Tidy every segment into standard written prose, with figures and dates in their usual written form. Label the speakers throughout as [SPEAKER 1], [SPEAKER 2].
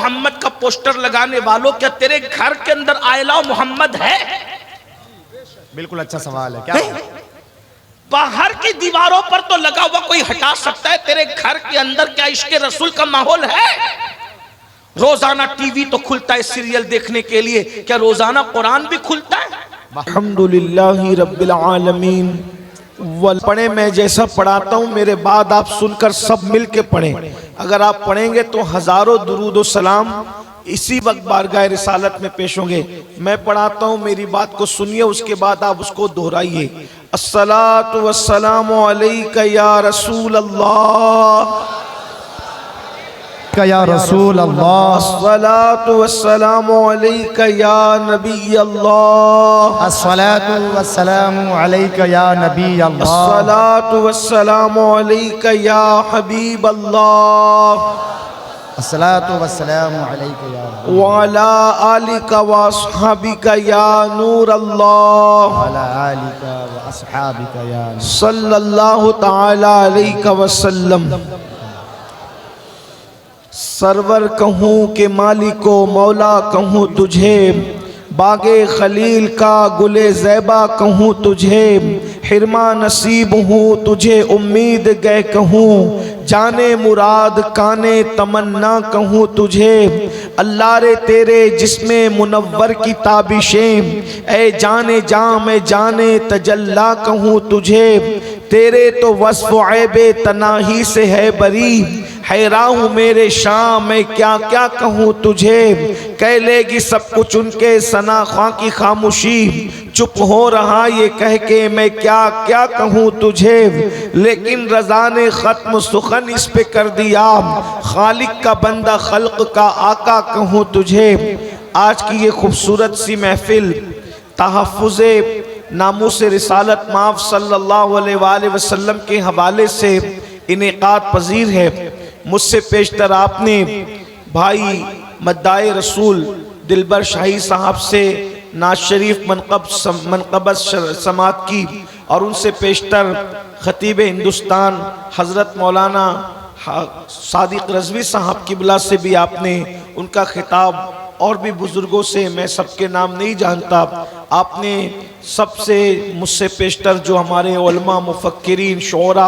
[SPEAKER 1] मोहम्मद का पोस्टर लगाने वालों, क्या तेरे घर के अंदर आई लव मोहम्मद है?
[SPEAKER 2] बिल्कुल अच्छा सवाल है। क्या
[SPEAKER 1] बाहर की दीवारों पर तो लगा हुआ कोई हटा सकता है, तेरे घर के अंदर क्या इश्क रसूल का माहौल है? रोजाना टीवी तो खुलता है सीरियल देखने के लिए, क्या रोजाना कुरान भी खुलता है?
[SPEAKER 3] अल्हम्दुलिल्लाहि रब्बिल आलमीन। पढ़े, मैं जैसा पढ़ाता हूँ मेरे बाद आप सुनकर सब मिल के पढ़ें। अगर आप पढ़ेंगे तो हजारों दुरूद व सलाम इसी वक्त बारगाह रिसालत में पेश होंगे। मैं पढ़ाता हूँ, मेरी बात को सुनिए, उसके बाद आप उसको दोहराइए। अस्सलातु वस्सलामु अलैका या रसूल अल्लाह,
[SPEAKER 2] या रसूल अल्लाह,
[SPEAKER 3] अस्सलातु वस्सलामु अलैका या नबी अल्लाह,
[SPEAKER 2] अस्सलातु वस्सलामु अलैका या नबी अल्लाह,
[SPEAKER 3] अस्सलातु वस्सलामु अलैका या हबीब अल्लाह,
[SPEAKER 2] अस्सलातु वस्सलामु अलैका या
[SPEAKER 3] वाला आलिका व अस्हाबिका या नूर अल्लाह,
[SPEAKER 2] वाला आलिका व अस्हाबिका या
[SPEAKER 3] सल्लल्लाहु तआला अलैहि वसल्लम। सरवर कहूँ के मालिको मौला कहूँ तुझे, बागे खलील का गुले ज़ैबा कहूँ तुझे, हिरमा नसीब हूँ तुझे उम्मीद गए कहूँ, जाने मुराद काने तमन्ना कहूँ तुझे। अल्लाह रे तेरे जिस्मे मुनव्वर की ताबिशें, ए जाने जाम जाने तजल्ला कहूँ तुझे। तेरे तो वस्फ़ ऐबे तनाही से है बरी, हैरान हूँ मेरे शाम मैं क्या क्या कहूँ तुझे। कह लेगी सब कुछ उनके सना ख्वां की खामोशी, चुप हो रहा ये कह के मैं क्या क्या कहूँ तुझे। लेकिन रज़ा ने ख़त्म सुखन इस पे कर दिया, खालिक का बंदा खल्क का आका कहूँ तुझे। आज की ये खूबसूरत सी महफिल तहफ़्फ़ुज़े नामूस रिसालत माफ़ सल्लल्लाहु अलैहि वसल्लम के हवाले से इनेकाद पजीर है। मुझसे पेशतर आपने भाई मद्दाए रसूल दिलबर शाही साहब से नाज शरीफ मनक़बत समात की, और उनसे पेशतर ख़तीब हिंदुस्तान हज़रत मौलाना सादिक रज़वी साहब किबला से भी आपने उनका खिताब, और भी बुज़ुर्गों से मैं सबके नाम नहीं जानता, आपने सबसे मुझसे पेशतर जो हमारे उलमा मुफक्किरीन शोरा,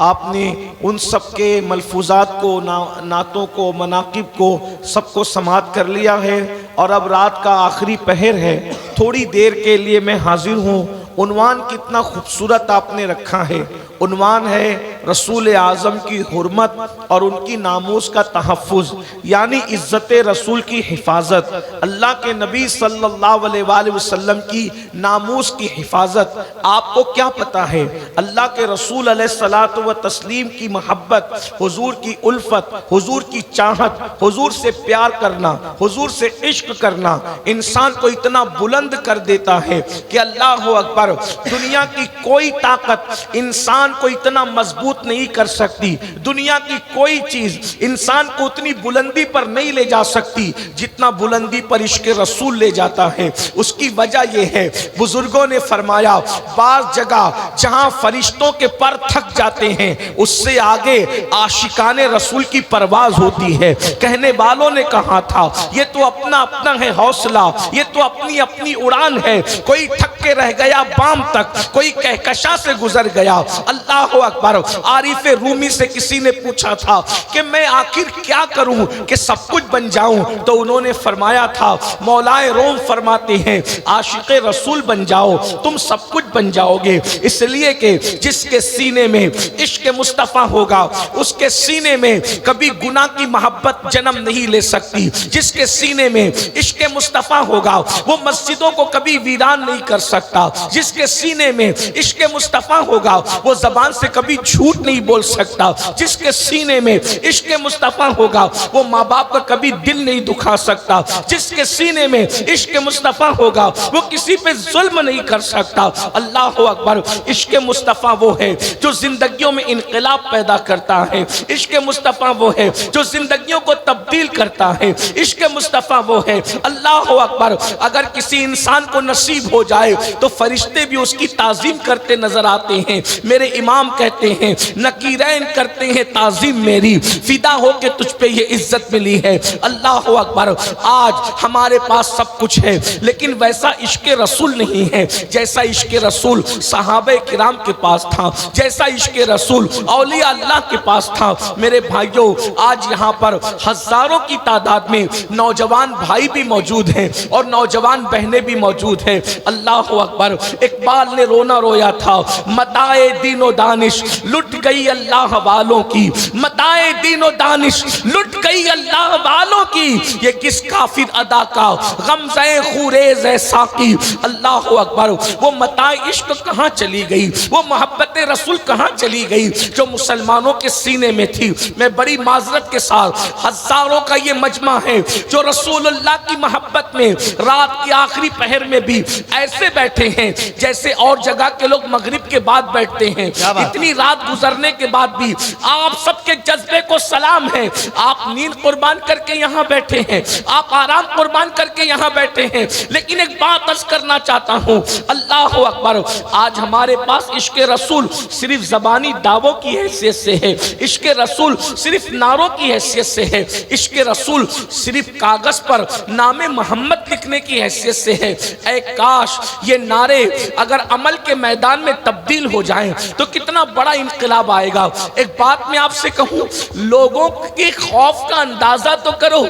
[SPEAKER 3] आपने उन सब के मलफूज़ात को नातों को मनाकिब को सबको समात कर लिया है। और अब रात का आखिरी पहर है, थोड़ी देर के लिए मैं हाजिर हूँ। उन्वान कितना खूबसूरत आपने रखा है, उन्वान है रसूल आज़म की हुर्मत और उनकी नामूस का तहफ़्फ़ुज़, यानी इज़्ज़त रसूल की हिफाजत, अल्लाह के नबी सल्लल्लाहु अलैहि वसल्लम की नामूस की हिफाजत। आपको क्या पता है अल्लाह के रसूल अलैहिस्सलातु व तस्लीम की मोहब्बत, हुजूर की उल्फत, हुजूर की चाहत, हुजूर से प्यार करना, हुजूर से इश्क करना इंसान को इतना बुलंद कर देता है कि अल्लाह अकबर, दुनिया की कोई ताकत इंसान को इतना मजबूत नहीं कर सकती, दुनिया की कोई चीज इंसान को उतनी बुलंदी पर नहीं ले जा सकती जितना बुलंदी पर इश्क रसूल ले जाता है। उसकी वजह यह है, बुजुर्गों ने फरमाया, बाज़ जगह जहां फरिश्तों के पर थक जाते हैं उससे आगे आशिकाने रसूल की परवाज होती है। कहने वालों ने कहा था ये तो अपना अपना है हौसला, ये तो अपनी अपनी उड़ान है, कोई थक के रह गया बाम तक, कोई कहकशा से गुजर गया। अल्लाह अकबर। आरिफ रूमी से किसी ने पूछा था कि मैं आखिर क्या करूं कि सब कुछ बन जाऊं, तो उन्होंने फरमाया था, मौलाए रोम फरमाते हैं आशिक रसूल बन जाओ तुम सब कुछ बन जाओगे। इसलिए कि जिसके सीने में इश्क मुस्तफ़ा होगा उसके सीने में कभी गुनाह की मोहब्बत जन्म नहीं ले सकती। जिसके सीने में इश्क मुस्तफ़ा होगा वो मस्जिदों को कभी वीरान नहीं कर सकता। जिसके सीने में इश्क मुस्तफ़ा होगा वो ज़बान से कभी झूठ नहीं बोल सकता। जिसके सीने में इश्क मुस्तफ़ा होगा वो माँ बाप का कभी दिल नहीं दुखा सकता। जिसके सीने में इश्क मुस्तफ़ा होगा वो किसी पे जुल्म नहीं कर सकता। अल्लाह अकबर। इश्क मुस्तफ़ा वो है जो जिंदगियों में इनकलाब पैदा करता है। इश्क मुस्तफ़ा वो है जो जिंदगियों को तब्दील करता है। इश्क मुस्तफ़ा वो है, अल्लाह अकबर, अगर किसी इंसान को नसीब हो जाए तो फरिश्ते भी उसकी ताज़ीम करते नजर आते हैं। मेरे
[SPEAKER 1] इमाम कहते हैं नकीरैन करते हैं ताजीम मेरी, फिदा हो के तुझ पे ये इज्जत मिली है। अल्लाह अकबर। आज हमारे पास सब कुछ है लेकिन वैसा इश्क रसूल नहीं है जैसा इश्क रसूल सहाबे किराम के पास था, जैसा इश्क रसूल औलिया अल्लाह के पास था। मेरे भाइयों, आज यहाँ पर हजारों की तादाद में नौजवान भाई भी मौजूद हैं और नौजवान बहनें भी मौजूद हैं। अल्लाह अकबर। इकबाल ने रोना रोया था, मताए दीनो दानिश लुट गई अल्लाह वालों की, मताए दीनो दानिश लुट गई अल्लाह वालों की, ये किस काफिर अदा का गमज़े खुरेज़ है साकी। अल्लाह अकबर। वो मताए इश्क कहाँ चली गई, वो मोहब्बत रसूल कहाँ चली गई जो मुसलमानों के सीने में थी। मैं बड़ी माजरत के साथ, हजारों का ये मजमा है जो रसूलुल्लाह की मोहब्बत में रात की आखिरी पहर में भी ऐसे बैठे हैं जैसे और जगह के लोग मगरिब के बाद बैठते हैं। इतनी रात गुजरने के बाद भी आप सबके जज्बे को सलाम है। आप नींद कुर्बान करके यहाँ बैठे हैं, आप आराम कुर्बान करके यहाँ बैठे हैं, लेकिन एक बात अर्ज करना चाहता हूँ। अल्लाह अकबर। आज हमारे पास इश्क रसूल सिर्फ जबानी दावों की हैसियत से है, इश्क रसूल सिर्फ नारों की हैसियत से है, इश्क रसूल सिर्फ कागज पर नामे मोहम्मद लिखने की हैसियत से है। ऐ काश ये नारे अगर अमल के मैदान में तब्दील हो जाएं तो कितना बड़ा इनकलाब आएगा। एक बात मैं आपसे कहूं, लोगों के खौफ का अंदाजा तो करो।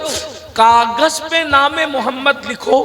[SPEAKER 1] कागज पे नामे मोहम्मद लिखो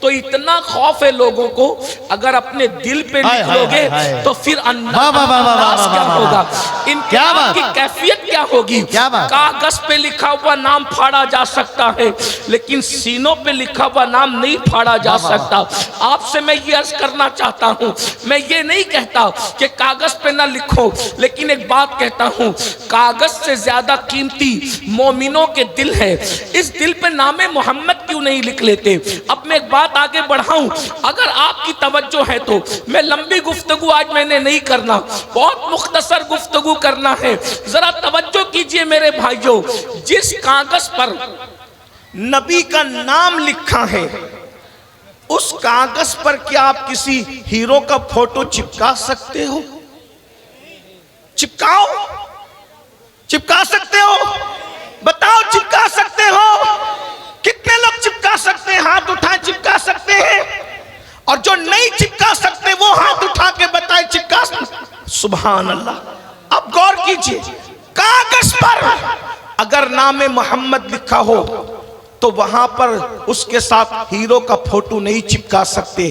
[SPEAKER 1] तो इतना खौफ है लोगों को, अगर अपने दिल पे लिख लोगे तो फिर अंदाज क्या होगा, इनकलाब की कैफियत क्या होगी। कागज पे लिखा हुआ नाम फाड़ा जा सकता है लेकिन सीनों पे लिखा हुआ नाम नहीं फाड़ा जा सकता। आपसे मैं ये अर्ज करना चाहता हूँ, मैं ये नहीं कहता कि कागज पे ना लिखो, लेकिन एक बात कहता हूँ, कागज से ज्यादा कीमती मोमिनों के दिल है। इस दिल पे नामे मोहम्मद क्यों नहीं लिख लेते। अब मैं एक बात आगे बढ़ाऊं, अगर आपकी तवज्जो है तो मैं लंबी गुफ्तगू आज मैंने नहीं करना, बहुत मुख्तसर गुफ्तगू करना है। जरा तवज्जो कीजिए मेरे भाइयों, जिस कागज पर नबी का नाम लिखा है उस कागज पर क्या आप किसी हीरो का फोटो चिपका सकते हो? चिपकाओ, चिपका सकते हो? बताओ, चिपका सकते हो? कितने लोग चिपका सकते हैं? हाथ उठा चिपका सकते हैं। और जो नहीं चिपका सकते वो हाथ उठा के बताए चिपका। सुभान अल्लाह। अब गौर कीजिए, कागज पर अगर नामे मोहम्मद लिखा हो तो वहां पर उसके साथ हीरो का फोटो नहीं चिपका सकते,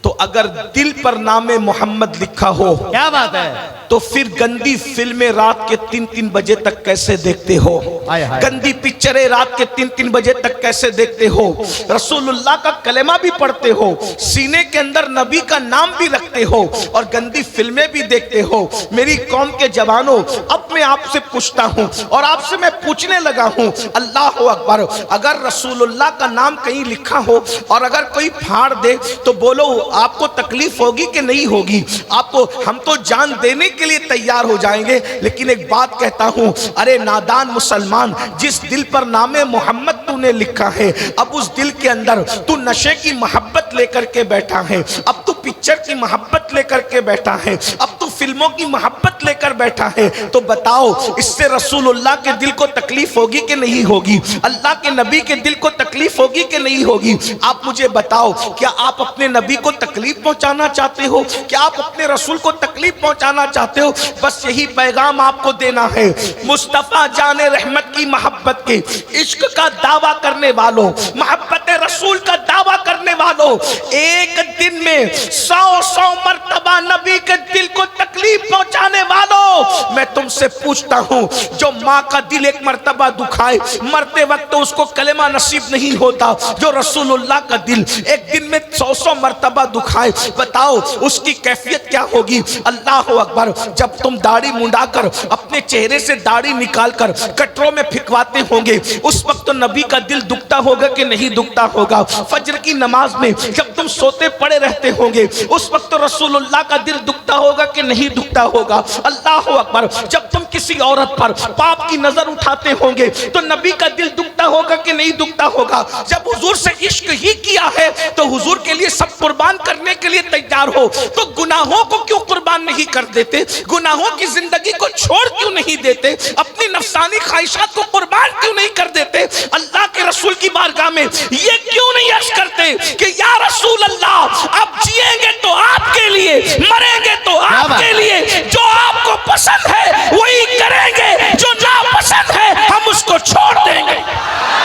[SPEAKER 1] तो अगर दिल पर नामे मोहम्मद लिखा हो,
[SPEAKER 2] क्या बात है,
[SPEAKER 1] तो फिर गंदी फिल्में रात के 3-3 बजे तक कैसे देखते हो? गंदी पिक्चरें रात के 3-3 बजे तक कैसे देखते हो? रसूलुल्लाह का कलेमा भी पढ़ते हो, सीने के अंदर नबी का नाम भी रखते हो और गंदी फिल्में भी देखते हो। मेरी कौम के जवानों, अब मैं आपसे पूछता हूं और आपसे मैं पूछने लगा हूं, अल्लाह अकबर, अगर रसूलुल्लाह का नाम कहीं लिखा हो और अगर कोई फाड़ दे तो बोलो आपको तकलीफ होगी कि नहीं होगी? आपको, हम तो जान देने के लिए तैयार हो जाएंगे। लेकिन एक बात कहता हूं, अरे नादान मुसलमान, जिस दिल पर नामे मोहम्मद तूने लिखा है, अब उस दिल के अंदर तू नशे की मोहब्बत लेकर के बैठा है, अब तू पिक्चर की मोहब्बत लेकर के बैठा है, अब तू फिल्मों की मोहब्बत लेकर बैठा है, तो बताओ इससे रसूलुल्लाह के दिल को तकलीफ होगी कि नहीं होगी? अल्लाह के नबी के दिल को तकलीफ होगी कि नहीं होगी? आप मुझे बताओ, क्या आप अपने नबी को तकलीफ पहुंचाना चाहते हो? क्या आप अपने रसूल को तकलीफ पहुंचाना चाहते हो? बस यही पैगाम आपको देना है। मुस्तफा जाने रहमत की मोहब्बत के इश्क का दावा करने वालों, मोहब्बत रसूल का दावा करने वालों, एक दिन में 100 मर्तबा नबी के दिल को तकलीफ पहुंचाने वालों, मैं तुमसे पूछता हूं, जो माँ का दिल एक मर्तबा दुखाए, मरते वक्त तो उसको कलेमा नसीब नहीं होता। जो रसूलुल्लाह का दिल एक दिन में 100 मर्तबा दुखाए, बताओ उसकी कैफियत क्या होगी? अल्लाह अकबर। जब तुम दाढ़ी मुंडाकर अपने चेहरे से दाढ़ी निकालकर कटरों में फिकवाते होंगे, उस वक्त तो नबी का दिल दुखता होगा कि नहीं दुखता होगा? फजर की नमाज में जब तुम सोते पड़े रहते होंगे, उस वक्त तो रसूलुल्लाह का दिल दुखता होगा कि नहीं दुखता होगा? अल्लाह अल्लाह अकबर। जब तुम किसी औरत पर पाप की नजर उठाते होंगे तो नबी का दिल दुखता होगा कि नहीं दुखता होगा? जब हुजूर से इश्क ही किया है तो हुजूर के लिए सब कुर्बान करने के लिए तैयार हो, तो गुनाहों को क्यों कुर्बान नहीं कर देते? गुनाहों की जिंदगी को छोड़ क्यों नहीं देते? अपनी नफसानी ख्वाहिशात को कुर्बान क्यों नहीं कर देते? अल्लाह के रसूल की बारगाह में ये क्यों नहीं अर्ज करते कि या रसूल अल्लाह, आप जिएंगे तो आपके लिए, मरेंगे तो आपके लिए, जो आपको पसंद है वही करेंगे, जो नापसंद है हम उसको छोड़ देंगे।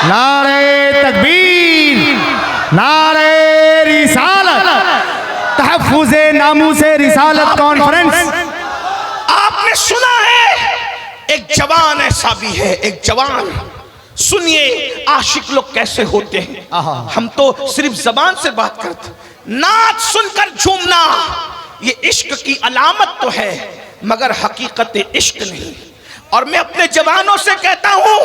[SPEAKER 2] नारे तकबीर, नारे रिसालत, तहफ़्फ़ुज़े नामूसे रिसालत कॉन्फ्रेंस।
[SPEAKER 1] आपने सुना है एक जवान ऐसा भी है, एक जवान। सुनिए आशिक लोग कैसे होते हैं। हम तो सिर्फ जबान से बात करते, नाच सुनकर झूमना ये इश्क की अलामत तो है मगर हकीकत इश्क नहीं। और मैं अपने जवानों से कहता हूं,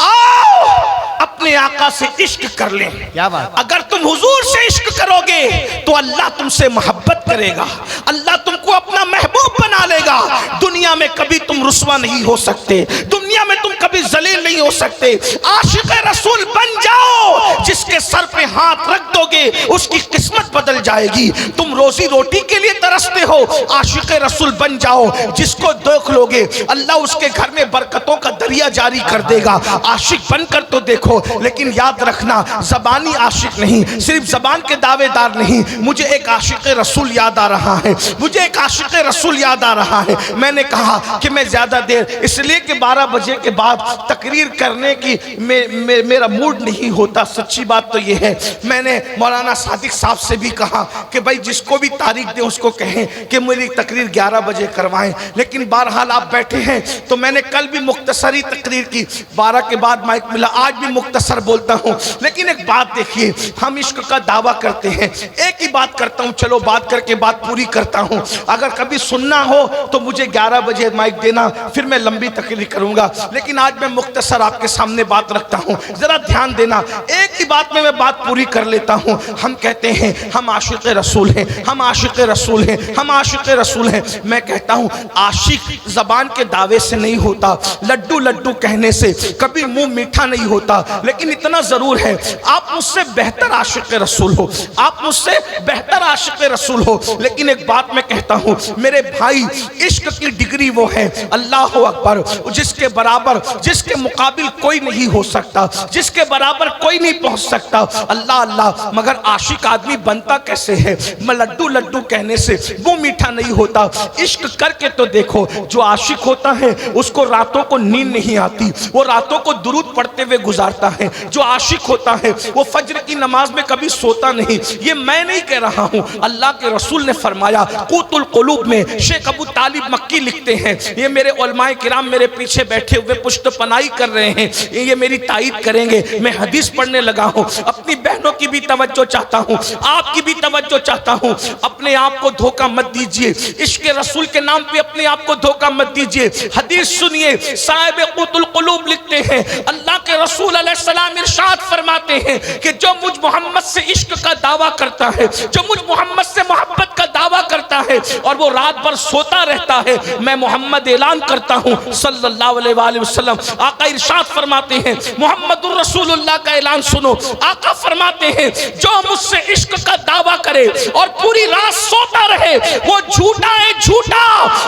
[SPEAKER 1] आओ अपने आका से इश्क कर लें।
[SPEAKER 2] क्या बात?
[SPEAKER 1] अगर तुम हुजूर से इश्क करोगे तो अल्लाह तुमसे मोहब्बत करेगा, अल्लाह तुमको अपना महबूब बना लेगा। दुनिया में कभी तुम रुस्वा नहीं हो सकते, दुनिया में तुम कभी जलील नहीं हो सकते। आशिक रसूल बन जाओ, जिसके सर पे हाथ रख दोगे उसकी किस्मत बदल जाएगी। तुम रोजी रोटी के लिए तरसते हो, आशिक रसूल बन जाओ, जिसको देख लोगे अल्लाह उसके घर में बरकतों का दरिया जारी कर देगा। आशिक बनकर तो देखो, लेकिन याद रखना जबानी आशिक नहीं, सिर्फ जबान के दावेदार नहीं। मुझे एक आशिक रसूल याद आ रहा है, मुझे एक आशिक रसूल याद आ रहा है। मैंने कहा कि मैं ज्यादा देर इसलिए कि 12 बजे के बाद तकरीर करने की मेरा मूड नहीं होता। सच्ची बात तो यह है, मैंने मौलाना सादिक साहब से भी कहा कि भाई जिसको भी तारीख दे उसको कहें कि मेरी तकरीर 11 बजे करवाएं, लेकिन बहरहाल आप बैठे हैं तो मैंने कल भी मुख्तसरी तकरीर की, 12 के बाद माइक मिला, आज भी मुख्तसर बोलता हूं। लेकिन एक बात देखिए, हम इश्क का दावा करते हैं, एक ही बात करता हूं, चलो बात करके बात पूरी करता हूं। अगर कभी सुनना हो तो मुझे 11 बजे माइक देना, फिर मैं लंबी तकरीर करूंगा। लेकिन आज मैं मुख्तसर आपके सामने बात रखता हूं, जरा ध्यान देना। एक ही बात में मैं बात पूरी कर लेता हूं। हम कहते हैं हम आशिक रसूल हैं, हम आशिक रसूल हैं, हम आशिक रसूल हैं। मैं कहता हूं आशिक जबान के दावे से नहीं होता, लड्डू लड्डू कहने से कभी मुंह मीठा नहीं होता। लेकिन इतना जरूर है, आप मुझसे बेहतर आशिक रसूल हो, आप मुझसे बेहतर आशिक रसूल हो। लेकिन एक बात मैं कहता हूं मेरे भाई, इश्क की डिग्री वो है अल्लाह अकबर, जिसके बराबर, जिसके मुकाबिल कोई नहीं हो सकता, जिसके बराबर कोई नहीं पहुंच सकता। अल्लाह अल्लाह, मगर आशिक आदमी बनता कैसे है? मैं लड्डू लड्डू कहने से मुंह मीठा नहीं होता। इश्क करके तो देखो, जो आशिक होता है उसको रातों को नींद नहीं आती, वो रातों को दुरूद पढ़ते हुए गुजारता है। जो आशिक होता है वो फज्र की नमाज में कभी सोता नहीं। ये मैं नहीं कह रहा हूं, अल्लाह के रसूल ने फरमाया। क़ूतुल क़ुलूब में शेख अबू तालिब मक्की लिखते हैं, ये मेरे उलमाए किराम मेरे पीछे बैठे हुए पुष्टपनाही कर रहे हैं, ये मेरी तायीद करेंगे। मैं हदीस पढ़ने लगा हूं, अपनी बहनों की भी तवज्जो चाहता हूं, आपकी भी तवज्जो चाहता हूं। अपने आप को धोखा मत दीजिए, इश्क रसूल के नाम पे अपने आप को धोखा मत दीजिए। हदीस सुनिए, साहिब क़ूतुल क़ुलूब लिखते हैं, अल्लाह के रसूल अलैहिस्सलाम इरशाद फरमाते हैं कि जो मुझ मोहम्मद से इश्क का दावा करता है, जो मुझ मोहम्मद से मोहब्बत का दावा करता है और वो रात भर सोता रहता है, मैं मोहम्मद ऐलान करता हूं सल्लल्लाहु अलैहि वसल्लम। आका इरशाद फरमाते हैं, मोहम्मदुर रसूलुल्लाह का ऐलान सुनो। आका फरमाते हैं, जो मुझसे इश्क का दावा करे और पूरी रात सोता रहे वो झूठा है, झूठा,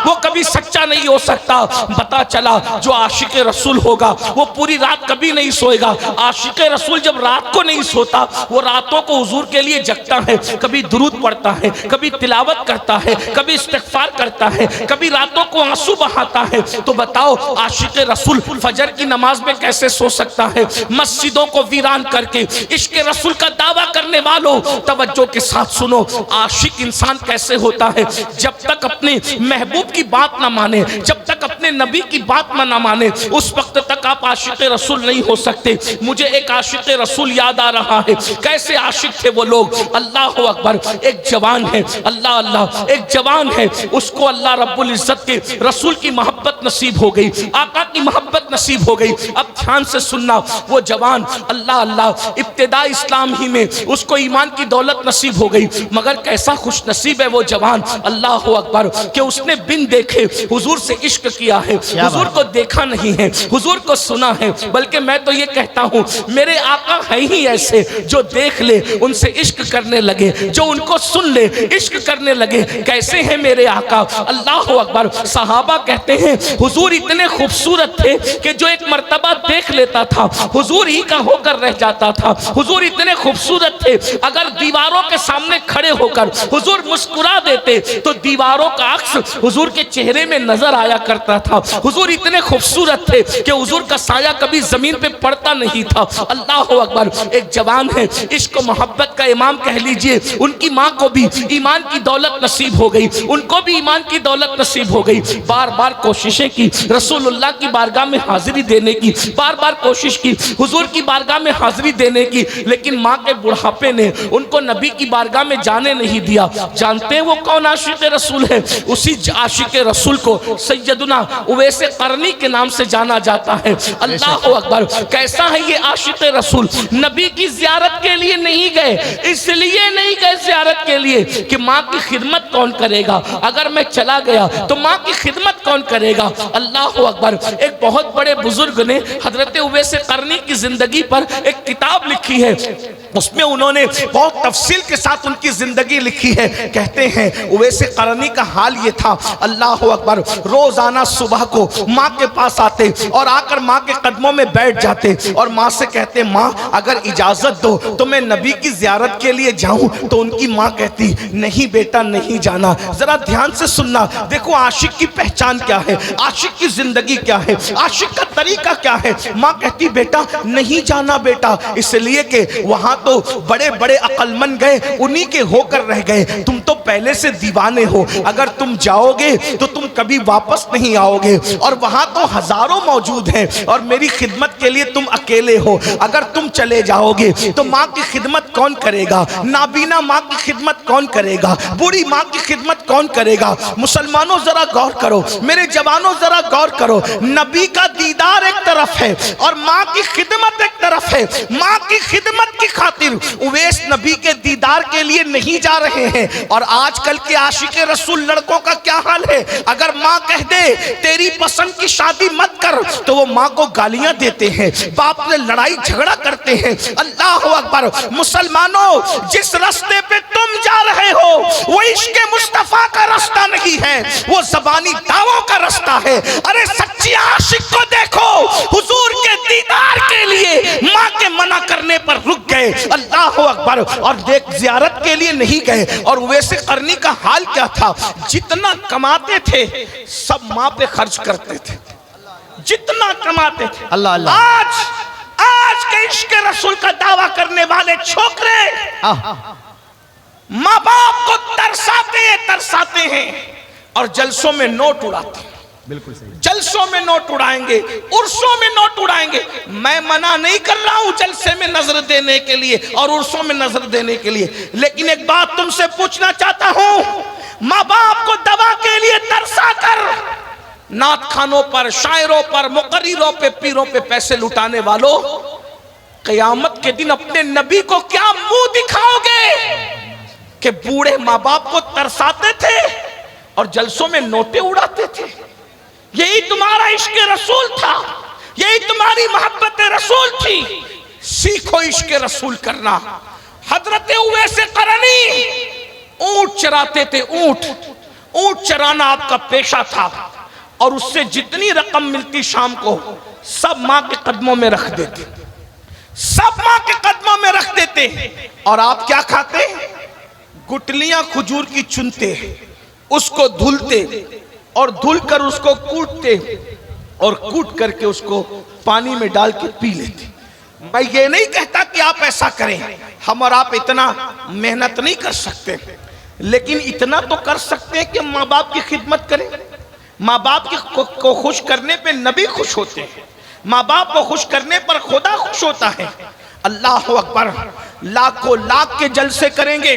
[SPEAKER 1] वो कभी सच्चा नहीं हो सकता। पता चला जो आशिक रसूल होगा वो पूरी रात कभी नहीं सोएगा। आशिक रसूल जब रात को नहीं सोता, वो रातों को हुजूर के लिए जगता है, कभी दुरूद पढ़ता है, कभी तिलावत करता है, कभी इस्तिग़फ़ार करता है, कभी रातों को आंसू बहाता है। तो बताओ आशिक रसूल फजर की नमाज में कैसे सो सकता है? मस्जिदों को वीरान करके इश्क रसूल का दावा करने वालों, तवज्जो के साथ सुनो, आशिक इंसान कैसे होता है? जब तक अपने महबूब की बात ना माने, जब तक अपने नबी की बात ना माने, उस वक्त तक आप आशिक रसूल नहीं हो सकते। मुझे एक आशिक रसूल याद आ रहा है। कैसे आशिक थे वो लोग? अल्लाह अकबर, एक जवान है, अल्लाह अल्लाह, एक जवान है, उसको अल्लाह रब्बुल इज्जत के रसूल की मोहब्बत नसीब हो गई, आका की मोहब्बत नसीब हो गई। अब ध्यान से सुनना, वो जवान अल्लाह अल्लाह, इब्तिदा इस्लाम ही में उसको ईमान की दौलत नसीब हो गई। मगर कैसा खुश नसीब है वो जवान, अल्लाह अकबर, कि उसने बिन देखे हुजूर से इश्क किया है। हुजूर को देखा नहीं है, हुजूर को सुना है, बल्कि मैं तो ये कहता हूँ मेरे आका है ही ऐसे जो देख ले उनसे इश्क करने लगे, जो उनको सुन ले इश्क करने लगे। कैसे हैं मेरे आका, अल्लाह अकबर। सहाबा कहते हैं हुजूर इतने खूबसूरत थे कि जो एक मर्तबा देख लेता था हुजूर ही का होकर रह जाता था। हुजूर इतने खूबसूरत थे, अगर दीवारों के सामने खड़े होकर हुजूर मुस्कुरा देते तो दीवारों का अक्स हुजूर के चेहरे में नजर आया करता था। हुजूर इतने खूबसूरत थे कि हुजूर का साया कभी जमीन पे पड़ता नहीं था। अल्लाह अकबर। एक जवान है, इश्क मोहब्बत का इमाम कह लीजिए, उनकी माँ को भी ईमान की दौलत नसीब हो गई, उनको भी ईमान की दौलत नसीब हो गई। बार बार कोशिशें की रसूलुल्लाह की बारगाह में हाजिरी देने की, बार बार कोशिश की हुजूर की बारगाह में हाजिरी देने की, लेकिन माँ के बुढ़ापे ने उनको नबी की बारगाह में जाने नहीं दिया। जानते हैं वो कौन आशिक रसूल है? उसी आशिक रसूल को सैयदुना उवैस करनी के नाम से जाना जाता है। अल्लाह अकबर। कैसा है ये आशिक रसूल? नबी की जियारत के लिए नहीं गए, इसलिए नहीं गए जियारत के लिए कि माँ की खिदमत कौन करेगा, अगर मैं चला गया तो माँ की खिदमत कौन करेगा। अल्लाह अकबर। एक बहुत बड़े बुजुर्ग ने हजरत उवैस करनी की जिंदगी पर एक किताब लिखी है, उसमें उन्होंने बहुत तफसील के साथ उनकी जिंदगी लिखी है। कहते हैं उवैस करनी का हाल ये था, अल्लाह अकबर, रोजाना सुबह को माँ के पास आते और आकर माँ के कदमों में बैठ जाते और माँ से कहते माँ अगर इजाजत दो तो मैं नबी की जियारत के लिए जाऊं। तो उनकी माँ कहती नहीं बेटा नहीं जाना। जरा ध्यान से सुनना, देखो आशिक की पहचान क्या है, आशिक की जिंदगी क्या है, आशिक का तरीका क्या है। माँ कहती बेटा नहीं जाना बेटा, इसलिए कि वहां तो बड़े बड़े अक्लमंद गए, उन्हीं के होकर रह गए, तुम तो पहले से दीवाने हो, अगर तुम जाओगे तो तुम कभी वापस नहीं आओगे और वहां तो हजारों मौजूद हैं और मेरी खिदमत के लिए तुम अकेले हो, अगर तुम चले जाओगे तो माँ की खिदमत कौन करेगा, नाबीना माँ की खिदमत कौन करेगा, बूढ़ी माँ की खिदमत कौन करेगा। मुसलमानों जरा गौर करो, मेरे जवानों जरा गौर करो, नबी का दीदार एक तरफ है और माँ की खिदमत एक तरफ है। माँ की खिदमत की खातिर उवैस नबी के दीदार के लिए नहीं जा रहे हैं। और आजकल के आशिक रसूल लड़कों का क्या हाल है, अगर माँ कह दे तेरी पसंद की शादी मत कर तो वो माँ को गालियां देते हैं, बाप से लड़ाई झगड़ा करते हैं। अल्लाह अकबर। मुसलमानों जिस रास्ते पे तुम जा रहे हो वो इश्क मुस्तफा का रास्ता नहीं है, वो ज़बानी दावों का रास्ता है। अरे सच्ची आशिक को देखो, हुजूर के दीदार के लिए माँ के मना करने पर रुक गए। अल्लाह अकबर। और देख जियारत के लिए नहीं गए। और उवैस करनी का हाल क्या था, जितना कमाते थे सब माँ पे खर्च करते थे, जितना कमाते थे।
[SPEAKER 2] अल्लाह अल्लाह।
[SPEAKER 1] आज के इश्क रसूल का दावा करने वाले छोकरे माँ बाप को तरसाते हैं और जलसों में नोट उड़ाते हैं।
[SPEAKER 2] बिल्कुल सही।
[SPEAKER 1] जलसों में नोट उड़ाएंगे, उर्सों में नोट उड़ाएंगे। मैं मना नहीं कर रहा हूं जलसे में नजर देने के लिए और उर्सों में नजर देने के लिए, लेकिन एक बात तुमसे पूछना चाहता हूं, माँ बाप को दवा के लिए तरसा कर नात खानों पर, शायरों पर, मुकर्रिरों पे, पीरों पे पैसे लुटाने वालों, क़यामत के दिन अपने नबी को क्या मुंह दिखाओगे कि बूढ़े माँ बाप को तरसाते थे और जलसों में नोटे उड़ाते थे। यही तुम्हारा इश्क रसूल था, यही तुम्हारी मोहब्बत रसूल थी। सीखो इश्क रसूल करना। हजरत उवैस करनी ऊंट चराते थे, ऊंट चराना आपका पेशा था और उससे जितनी रकम मिलती शाम को सब माँ के कदमों में रख देते, सब माँ के कदमों में रख देते। और आप क्या खाते? गुटलियां खजूर की चुनते, उसको धुलते और धुलकर उसको कूटते और कूट करके उसको पानी में डाल के पी लेते। मैं ये नहीं कहता कि आप ऐसा करें, हम और आप इतना मेहनत नहीं कर सकते, लेकिन इतना तो कर सकते हैं कि माँ बाप की खिदमत करें। माँ बाप को खुश करने पे नबी खुश होते हैं, माँ बाप को खुश करने पर खुदा खुश होता है। अल्लाह अकबर। लाखों लाख के जलसे करेंगे,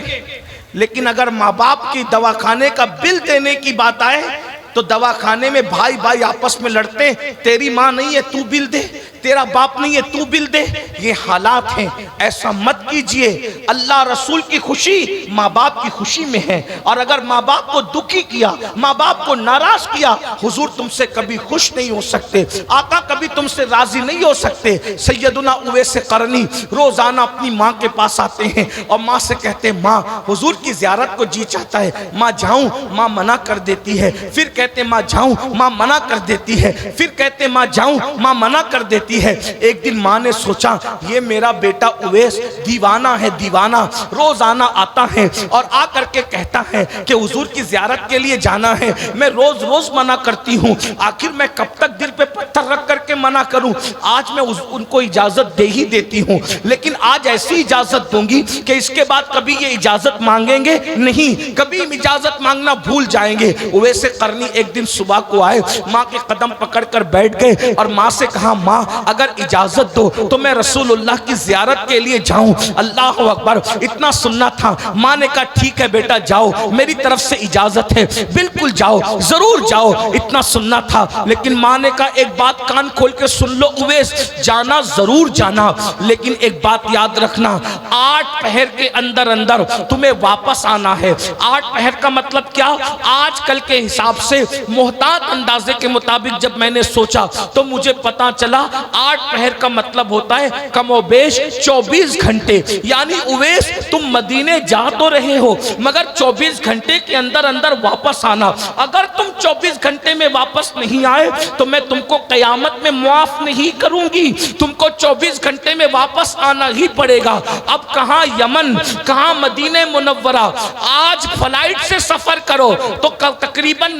[SPEAKER 1] लेकिन अगर माँ बाप की दवाखाने का बिल देने की बात आए तो दवाखाने में भाई भाई आपस में लड़ते, तेरी माँ नहीं है तू बिल दे, तेरा बाप नहीं है तू बिल दे, ये हालात हैं। ऐसा मत कीजिए। अल्लाह रसूल की खुशी माँ बाप की खुशी में है, और अगर माँ बाप को दुखी किया, माँ बाप को नाराज किया, हुजूर तुमसे कभी खुश नहीं हो सकते, आका कभी तुमसे राजी नहीं हो सकते। सैयदुना उवैस करनी रोजाना अपनी माँ के पास आते हैं और माँ से कहते हैं माँ हुजूर की ज़ियारत को जी चाहता है, माँ जाऊं, माँ मना कर देती है। फिर कहते माँ जाऊं, माँ मना कर देती है। फिर कहते माँ जाऊं, माँ मना कर देती है। एक दिन माँ ने सोचा ये मेरा बेटा उवैस दीवाना है, दीवाना रोजाना आता है और आ करके कहता है कि हुजूर की ज़ियारत के लिए जाना है, मैं रोज रोज मना करती हूँ, आखिर मैं कब तक दिल पे पत्थर रख करके मना करूं। आज मैं उनको इजाजत दे ही देती हूँ, लेकिन आज ऐसी इजाजत दूंगी कि इसके बाद कभी ये इजाजत मांगेंगे नहीं, कभी इजाजत मांगना भूल जाएंगे। उवैस करनी एक दिन सुबह को आए, माँ के कदम पकड़कर बैठ गए और माँ से कहा माँ अगर इजाजत दो तो मैं रसूलुल्लाह की ज़ियारत के लिए जाऊं। अल्लाह अकबर, इतना सुनना था। माँ ने कहा ठीक है बेटा जाओ, मेरी तरफ से इजाजत है, बिल्कुल जाओ, जरूर जाओ, इतना सुनना था। लेकिन माँ ने कहा एक बात कान खोल के सुन लो उवैस, जाना जरूर जाना, लेकिन एक बात याद रखना, 8 पहर के अंदर अंदर तुम्हें वापस आना है। 8 पहर का मतलब क्या? आजकल के हिसाब से मोहतात अंदाजे के मुताबिक जब मैंने सोचा तो मुझे पता चला 8 पहर का मतलब होता है कमोबेश 24 घंटे। यानी उवैस तुम मदीने जा तो रहे हो मगर 24 घंटे के अंदर अंदर वापस आना। अगर तुम 24 घंटे में वापस नहीं आए तो मैं तुमको कयामत में माफ नहीं करूंगी, तुमको 24 घंटे में वापस आना ही पड़ेगा। अब कहां यमन, कहां मदीने मुनव्वरा। आज फ्लाइट से सफर करो तो तकरीबन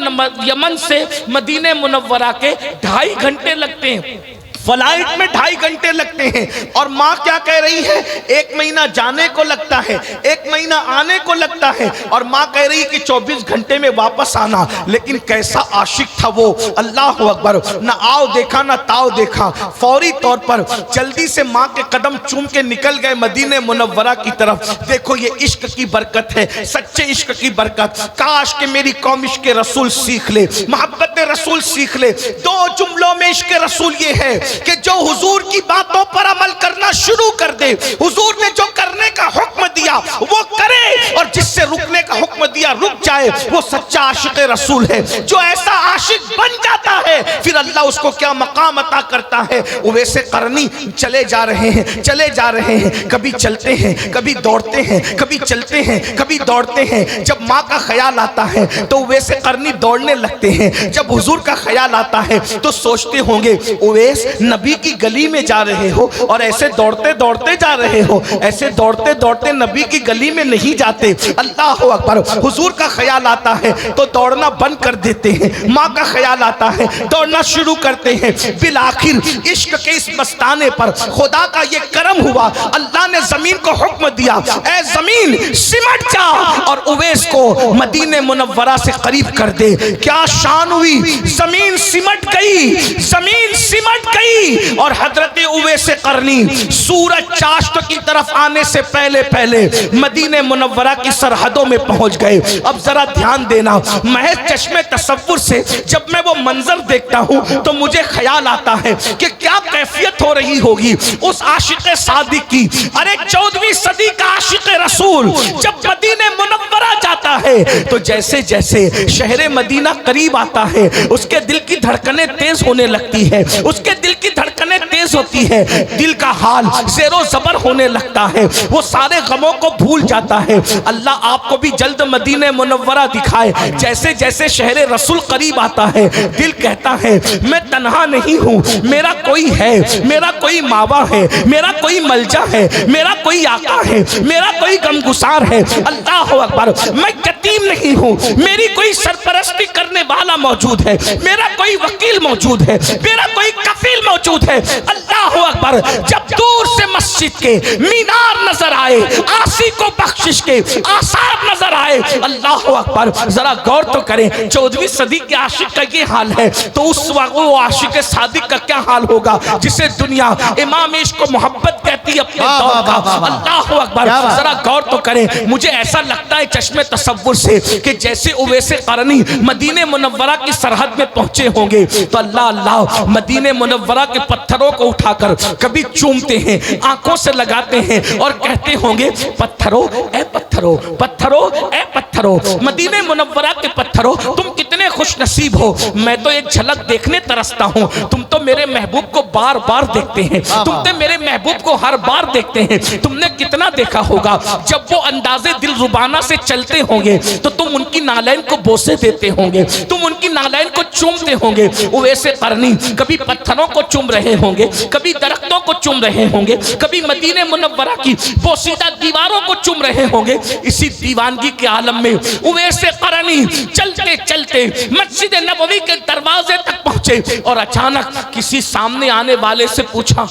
[SPEAKER 1] यमन से मदीने मुनव्वरा के 2.5 घंटे लगते हैं, फ्लाइट में 2.5 घंटे लगते हैं। और माँ क्या कह रही है, 1 महीना जाने को लगता है, 1 महीना आने को लगता है, और माँ कह रही है कि 24 घंटे में वापस आना। लेकिन कैसा आशिक था वो, अल्लाह अकबर, ना आओ देखा ना ताओ देखा, फौरी तौर पर जल्दी से माँ के कदम चूम के निकल गए मदीने मुनव्वरा की तरफ। देखो ये इश्क की बरकत है, सच्चे इश्क की बरकत। काश कि मेरी कौम इश्क रसूल सीख ले, मोहब्बत रसूल सीख ले। 2 जुमलों में इश्क रसूल ये है कि जो हुजूर की बातों पर अमल करना शुरू कर दे, हुजूर ने जो करने का हुक्म दिया वो करे, और जिससे रुकने का हुक्म दिया रुक जाए, वो सच्चा आशिक रसूल है। जो ऐसा आशिक बन जाता है फिर अल्लाह उसको क्या मकाम अता करता है। उवैस करनी चले जा रहे हैं, चले जा रहे हैं, कभी चलते हैं, कभी दौड़ते हैं, कभी चलते हैं, कभी दौड़ते हैं। जब माँ का ख्याल आता है तो उवैस करनी दौड़ने लगते हैं। जब हुजूर का ख्याल आता है तो सोचते होंगे उवैस नबी की गली में जा रहे हो और ऐसे दौड़ते दौड़ते जा रहे हो, ऐसे दौड़ते दौड़ते नबी की गली में नहीं जाते। अल्लाह अकबर, हुजूर का ख्याल आता है तो दौड़ना बंद कर देते हैं, माँ का ख्याल आता है दौड़ना शुरू करते हैं। बिल आखिर इश्क के इस मस्ताने पर खुदा का ये करम हुआ, अल्लाह ने जमीन को हुक्म दिया, ऐ जमीन सिमट जा और उवैस को मदीने मुनव्वरा से करीब कर दे। क्या शान हुई, जमीन सिमट गई, जमीन सिमट गई। और हजरत उवैस करनी सूरज चाश्त की तरफ आने से पहले पहले मदीने मुनव्वरा की सरहदों में पहुंच गए। अब जरा ध्यान देना, महज चश्मे तसव्वुर से जब मैं वो मंजर देखता हूं तो मुझे ख्याल आता है कि क्या कैफियत हो रही होगी उस आशिक सादिक की। अरे 14वीं सदी का आशिक रसूल जब मदीने मुनव्वरा जाता है तो जैसे जैसे शहर मदीना करीब आता है उसके दिल की धड़कनें तेज होने लगती है, उसके दिल की धड़कनें तेज होती है, दिल का हाल ज़ेरो ज़बर होने लगता है, वो सारे गमों को भूल जाता है। अल्लाह आपको भी जल्द मदीने मुनव्वरा दिखाए। जैसे जैसे शहर रसूल करीब आता है दिल कहता है मैं तन्हा नहीं हूँ, मेरा कोई है, मेरा कोई मावा है, मेरा कोई मलजा है, मेरा कोई आका है, मेरा कोई गमगुसार है। अल्लाह अकबर, मैं यतीम नहीं हूँ, मेरी कोई सरपरस्ती करने वाला मौजूद है, मेरा कोई वकील मौजूद है, मेरा कोई कफील मौजूद है। अल्लाह अकबर, जब दूर से मस्जिद के मीनार नजर आए, आसी को बख्शिश के आसार नजर आए, अल्लाह अकबर, जरा गौर तो करें, 14वीं सदी के आशिक का ये हाल है तो उस वक्त वो आशिक सादिक का क्या हाल होगा जिसे दुनिया इमाम इश्क को मोहब्बत कहती व्यक्ति अपने दौर का, अल्लाह अकबर, जरा गौर तो करें। मुझे ऐसा लगता है चश्मे तसव्वुर से कि जैसे उवैसे क़रनी मदीने मुनव्वरा की सरहद में पहुंचे होंगे तो अल्लाह अल्लाह मदीने मुनव्वरा के पत्थरों को उठाकर कभी चूमते हैं, आंखों से लगाते हैं और कहते होंगे पत्थरों ए पत्थरों, पत्थरों ए पत्थरों, मदीने मुनव्वरा के पत्थरों तुम कितने खुश नसीब हो। मैं तो एक झलक देखने तरसता हूँ, तुम तो मेरे महबूब को बार बार देखते हैं, तुम तो मेरे महबूब को हर बार देखते हैं। तुमने कितना देखा होगा जब वो अंदाजे दिल रुबाना से चलते होंगे तो तुम उनकी नालैन को बोसे देते होंगे, तुम उनकी नालैन को चूमते होंगे। उवैसे क़रनी कभी पत्थरों को चूम रहे होंगे, कभी दरख्तों को चूम रहे होंगे, कभी मदीने मुनव्वरा की पोशीदा दीवारों को चूम रहे होंगे। इसी दीवानगी के आलम में उवैसे क़रनी चलते चलते मस्जिद नबवी के दरवाजे तक पहुंचे और अचानक किसी सामने आने वाले से पूछा,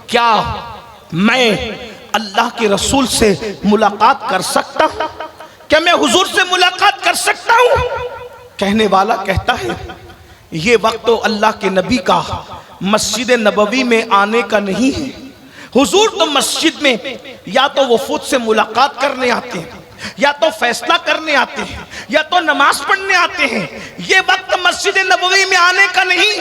[SPEAKER 1] क्या मैं अल्लाह के रसूल से मुलाकात कर सकता हूं? क्या मैं हुजूर से मुलाकात कर सकता हूं? कहने वाला कहता है ये वक्त तो अल्लाह के नबी का मस्जिद नबवी में आने का नहीं है। हुजूर तो मस्जिद में या तो वफूद से मुलाकात करने आते हैं, या तो फैसला करने आते हैं, या तो नमाज पढ़ने आते हैं। ये वक्त मस्जिद नबवी में आने का नहीं,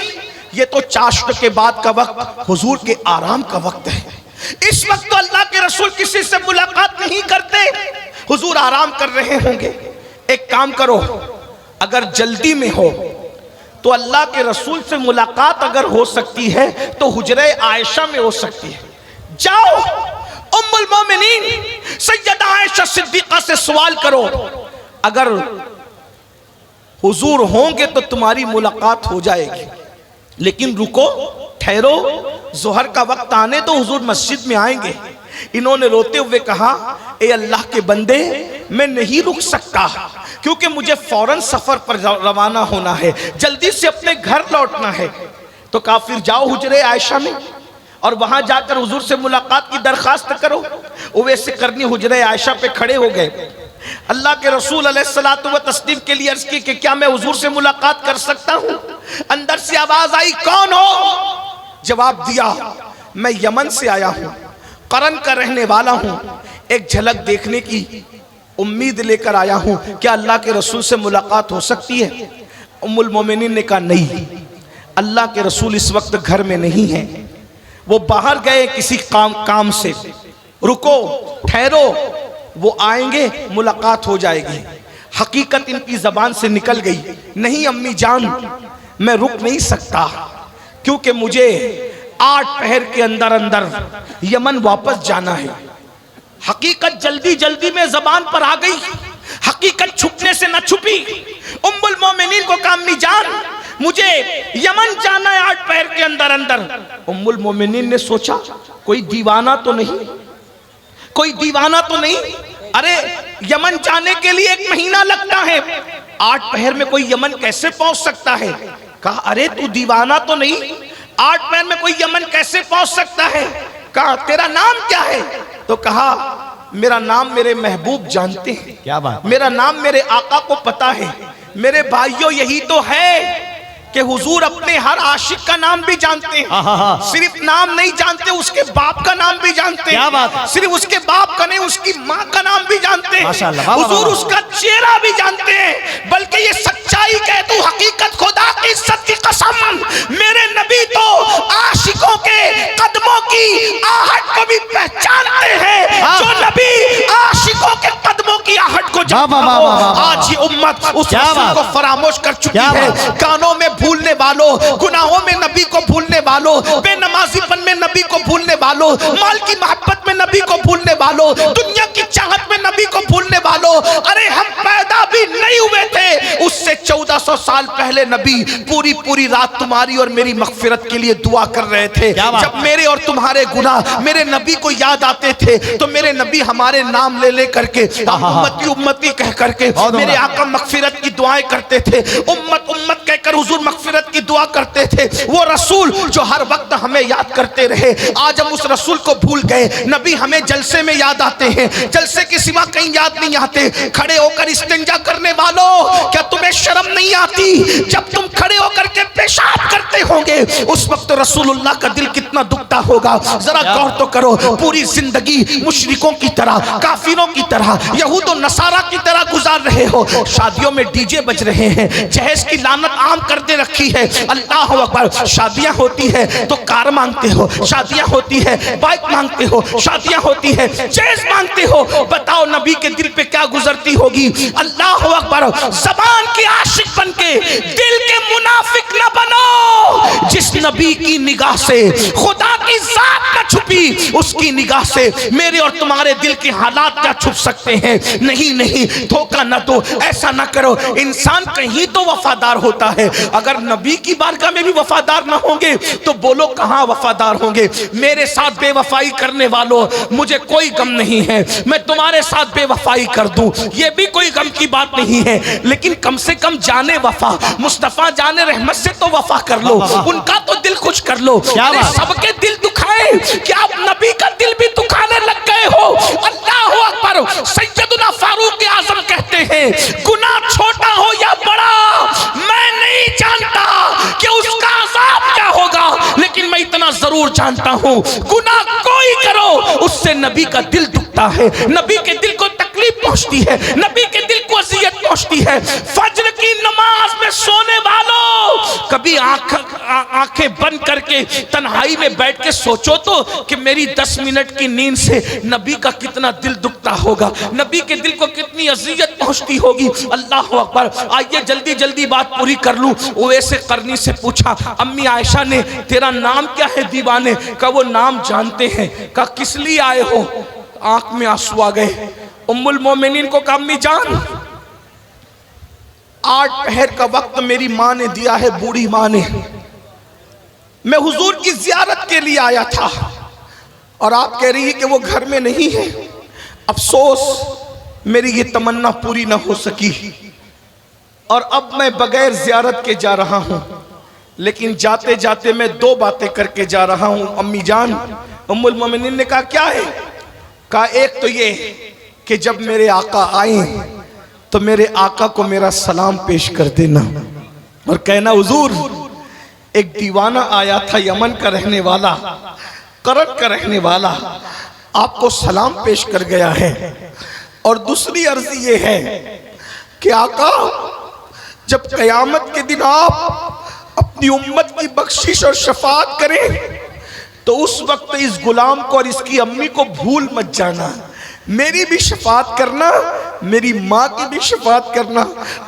[SPEAKER 1] ये तो चाश्त के बाद का वक्त, हुजूर के आराम का वक्त है। इस वक्त तो अल्लाह के रसूल किसी से मुलाकात नहीं करते, हुजूर आराम कर रहे होंगे। एक काम करो, अगर जल्दी में हो तो अल्लाह के रसूल से मुलाकात अगर हो सकती है तो हुजरे आयशा में हो सकती है। जाओ उम्मुल मोमिनीन सैयदा आयशा सिद्दीक़ा से सवाल करो, अगर हुजूर होंगे तो तुम्हारी मुलाकात हो जाएगी। लेकिन रुको, ठहरो, जोहर का वक्त आने तो हुजूर मस्जिद में आएंगे। इन्होंने रोते हुए कहा, ए अल्लाह के बंदे, मैं नहीं रुक सकता क्योंकि मुझे फौरन सफर पर रवाना होना है, जल्दी से अपने घर लौटना है। तो कहा फिर जाओ हुजरे आयशा में और वहां जाकर हुजूर से मुलाकात की दरखास्त करो। उवैसे क़रनी हुजरे आयशा पे खड़े हो गए। अल्लाह के रसूल अलैहिस्सलातु व तस्लीम के लिए अर्ज की कि क्या मैं हुजूर से मुलाकात कर सकता हूं? अंदर से आवाज आई, कौन हो? जवाब दिया, मैं यमन से आया हूं, करन का रहने वाला हूं, एक झलक देखने की उम्मीद लेकर आया हूं, क्या अल्लाह के रसूल से मुलाकात हो सकती है? उम्मुल मोमिनीन ने कहा नहीं, अल्लाह के रसूल इस वक्त घर में नहीं है, वो बाहर गए किसी काम से। रुको, ठहरो, वो आएंगे, मुलाकात हो जाएगी। हकीकत इनकी जबान से निकल गई, नहीं अम्मी जान, मैं रुक नहीं सकता क्योंकि मुझे 8 पहर के अंदर अंदर यमन वापस जाना है। हकीकत जल्दी जल्दी में जबान पर आ गई, हकीकत छुपने से न छुपी। उम्मुल मोमिनीन को कहा, अम्मी जान, मुझे यमन जाना है 8 पहर के अंदर अंदर। उम्मुल मोमिनीन ने सोचा, कोई दीवाना तो नहीं, कोई दीवाना तो नहीं? अरे यमन जाने के लिए 1 महीना लगता है, 8 पहर में कोई यमन कैसे पहुंच सकता है? कहा, अरे तू दीवाना तो नहीं, 8 पहर में कोई यमन कैसे पहुंच सकता है? कहा, तेरा नाम क्या है? तो कहा, मेरा नाम मेरे महबूब जानते हैं।
[SPEAKER 2] क्या बात?
[SPEAKER 1] मेरा नाम मेरे आका को पता है। मेरे भाइयों, यही तो है कि हुजूर अपने हर आशिक का नाम भी जानते हैं। सिर्फ नाम नहीं जानते, उसके बाप का नाम भी जानते हैं।
[SPEAKER 2] क्या बात?
[SPEAKER 1] सिर्फ उसके बाप का नहीं, उसकी माँ का नाम भी जानते हैं।
[SPEAKER 2] माशाअल्लाह,
[SPEAKER 1] हुजूर उसका चेहरा भी जानते हैं। बल्कि ये सच्चाई कह तू, हकीकत, खुदा की इज्जत की कसम, मेरे नबी तो आशिकों के कदमों की आहट को भी पहचानते हैं। जो नबी आशिकों के कदमों की आहट को जानता हो, आज ये उम्मत उस रसूल को फरामोश कर चुकी है। कानों में भूलने वालों, गुनाहों में नबी को भूलने वालों, बेनमाजीपन में नबी को भूलने वालों, माल की मोहब्बत में नबी को भूलने वालों, दुनिया की चाहत में नबी को भूलने वालों। अरे हम पैदा भी नहीं हुए थे, उससे 1400 साल पहले नबी पूरी रात तुम्हारी और मेरी मगफिरत के लिए दुआ कर रहे थे। जब मेरे और तुम्हारे गुनाह मेरे नबी को याद आते थे तो मेरे नबी हमारे नाम ले करके उम्मती उम्मती कह करके मेरे आका मगफिरत की दुआएं करते थे। उम्मत उम्मत कहकर हुजूर मगफिरत की दुआ करते थे। वो रसूल जो हर वक्त हमें याद करते रहे, आज हम उस रसूल को भूल गए। नबी हमें जलसे में याद आते हैं, जलसे के सिवा कहीं याद नहीं आते। खड़े होकर इस्तिंजा करने वालों, क्या तुम्हें शर्म नहीं आती? जब तुम खड़े होकर के पेशाब करते होंगे उस वक्त रसूलुल्लाह का दिल कितना दुखता होगा। जरा गौर तो करो, पूरी जिंदगी मुशरिकों की तरह, काफिरों की तरह, यहूद और नसारा की तरह गुजार रहे हो। शादियों में डीजे बज रहे हैं, जहेज की लानत आम कर दे रखी है। अल्लाह अकबर। शादियां होती है तो कार मांगते हो, शादियां होती है बाइक मांगते हो, शादियां होती है जहेज मांगते हो। बताओ नबी के दिल पे क्या गुजरती होगी। अल्लाह अकबर। ज़बान के आशिक बनके दिल के मुनाफिक न बनो। जिस नबी की निगाह से खुदा की जात न छुपी, उसकी निगाह से मेरे और तुम्हारे दिल के हालात क्या छुप सकते हैं? नहीं नहीं, धोखा न दो, ऐसा न करो। इंसान कहीं तो वफादार होता है, अगर नबी की बारगाह में भी वफादार न होंगे तो बोलो कहां वफादार होंगे। मेरे साथ बेवफाई करने वालों, मुझे कोई गम नहीं है, मैं तुम्हारे साथ बेवफाई कर दूं, ये भी कोई गम की बात नहीं है, लेकिन कम से कम जाने वफा, मुस्तफा जाने रहमत से तो वफा कर लो, उनका तो दिल खुश कर लो। अरे सबके दिल दुखाए, क्या आप नबी का दिल भी दुखाने लग गए हो? अल्लाह अकबर। सैयदना फारूक आजम कहते हैं, गुनाह छोटा हो या बड़ा, मैं नहीं जानता कि उसका अज़ाब क्या होगा, लेकिन मैं इतना जरूर जानता हूं, गुनाह कोई करो उससे नबी का दिल दुखता है, नबी के दिल को तकलीफ पहुंचती है, नबी के दिल को अज़ियत पहुंचती है। फज्र की नमाज में सोने वालों, कभी आंखें बंद करके तन्हाई में बैठ के सोचो तो कि मेरी 10 मिनट की नींद से नबी का कितना दिल दुखता होगा, नबी के दिल को कितनी अज़ियत पहुंचती होगी। अल्लाह अकबर। आइए जल्दी जल्दी बात पूरी कर लूं। उवैस करनी से पूछा, अम्मी आयशा ने, तेरा नाम क्या है दीवाने का? वो नाम जानते हैं। का किस लिए आए हो? आंख में आंसू आ गए। उम्मुल मोमिनीन को कहा, अम्मी जान, 8 पहर का वक्त मेरी माँ ने दिया है, बूढ़ी माँ ने, मैं हुजूर की जियारत के लिए आया था और आप कह रही है कि वो घर में नहीं है। अफसोस मेरी ये तमन्ना पूरी ना हो सकी और अब मैं बगैर जियारत के जा रहा हूँ, लेकिन जाते जाते मैं 2 बातें करके जा रहा हूँ अम्मी जान। उम्मुल मोमिनीन ने कहा, क्या है? कहा, एक तो ये कि जब मेरे आका आए तो मेरे आका को मेरा सलाम पेश कर देना और कहना, हुजूर एक दीवाना आया था, यमन का रहने वाला, करत का रहने वाला, आपको सलाम पेश कर गया है। और दूसरी अर्जी ये है कि आका जब कयामत के दिन आप अपनी उम्मत की बख्शिश और शफाअत करें तो उस वक्त इस गुलाम को और इसकी अम्मी को भूल मत जाना, मेरी भी शफाअत करना, मेरी माँ की भी शफाअत करना।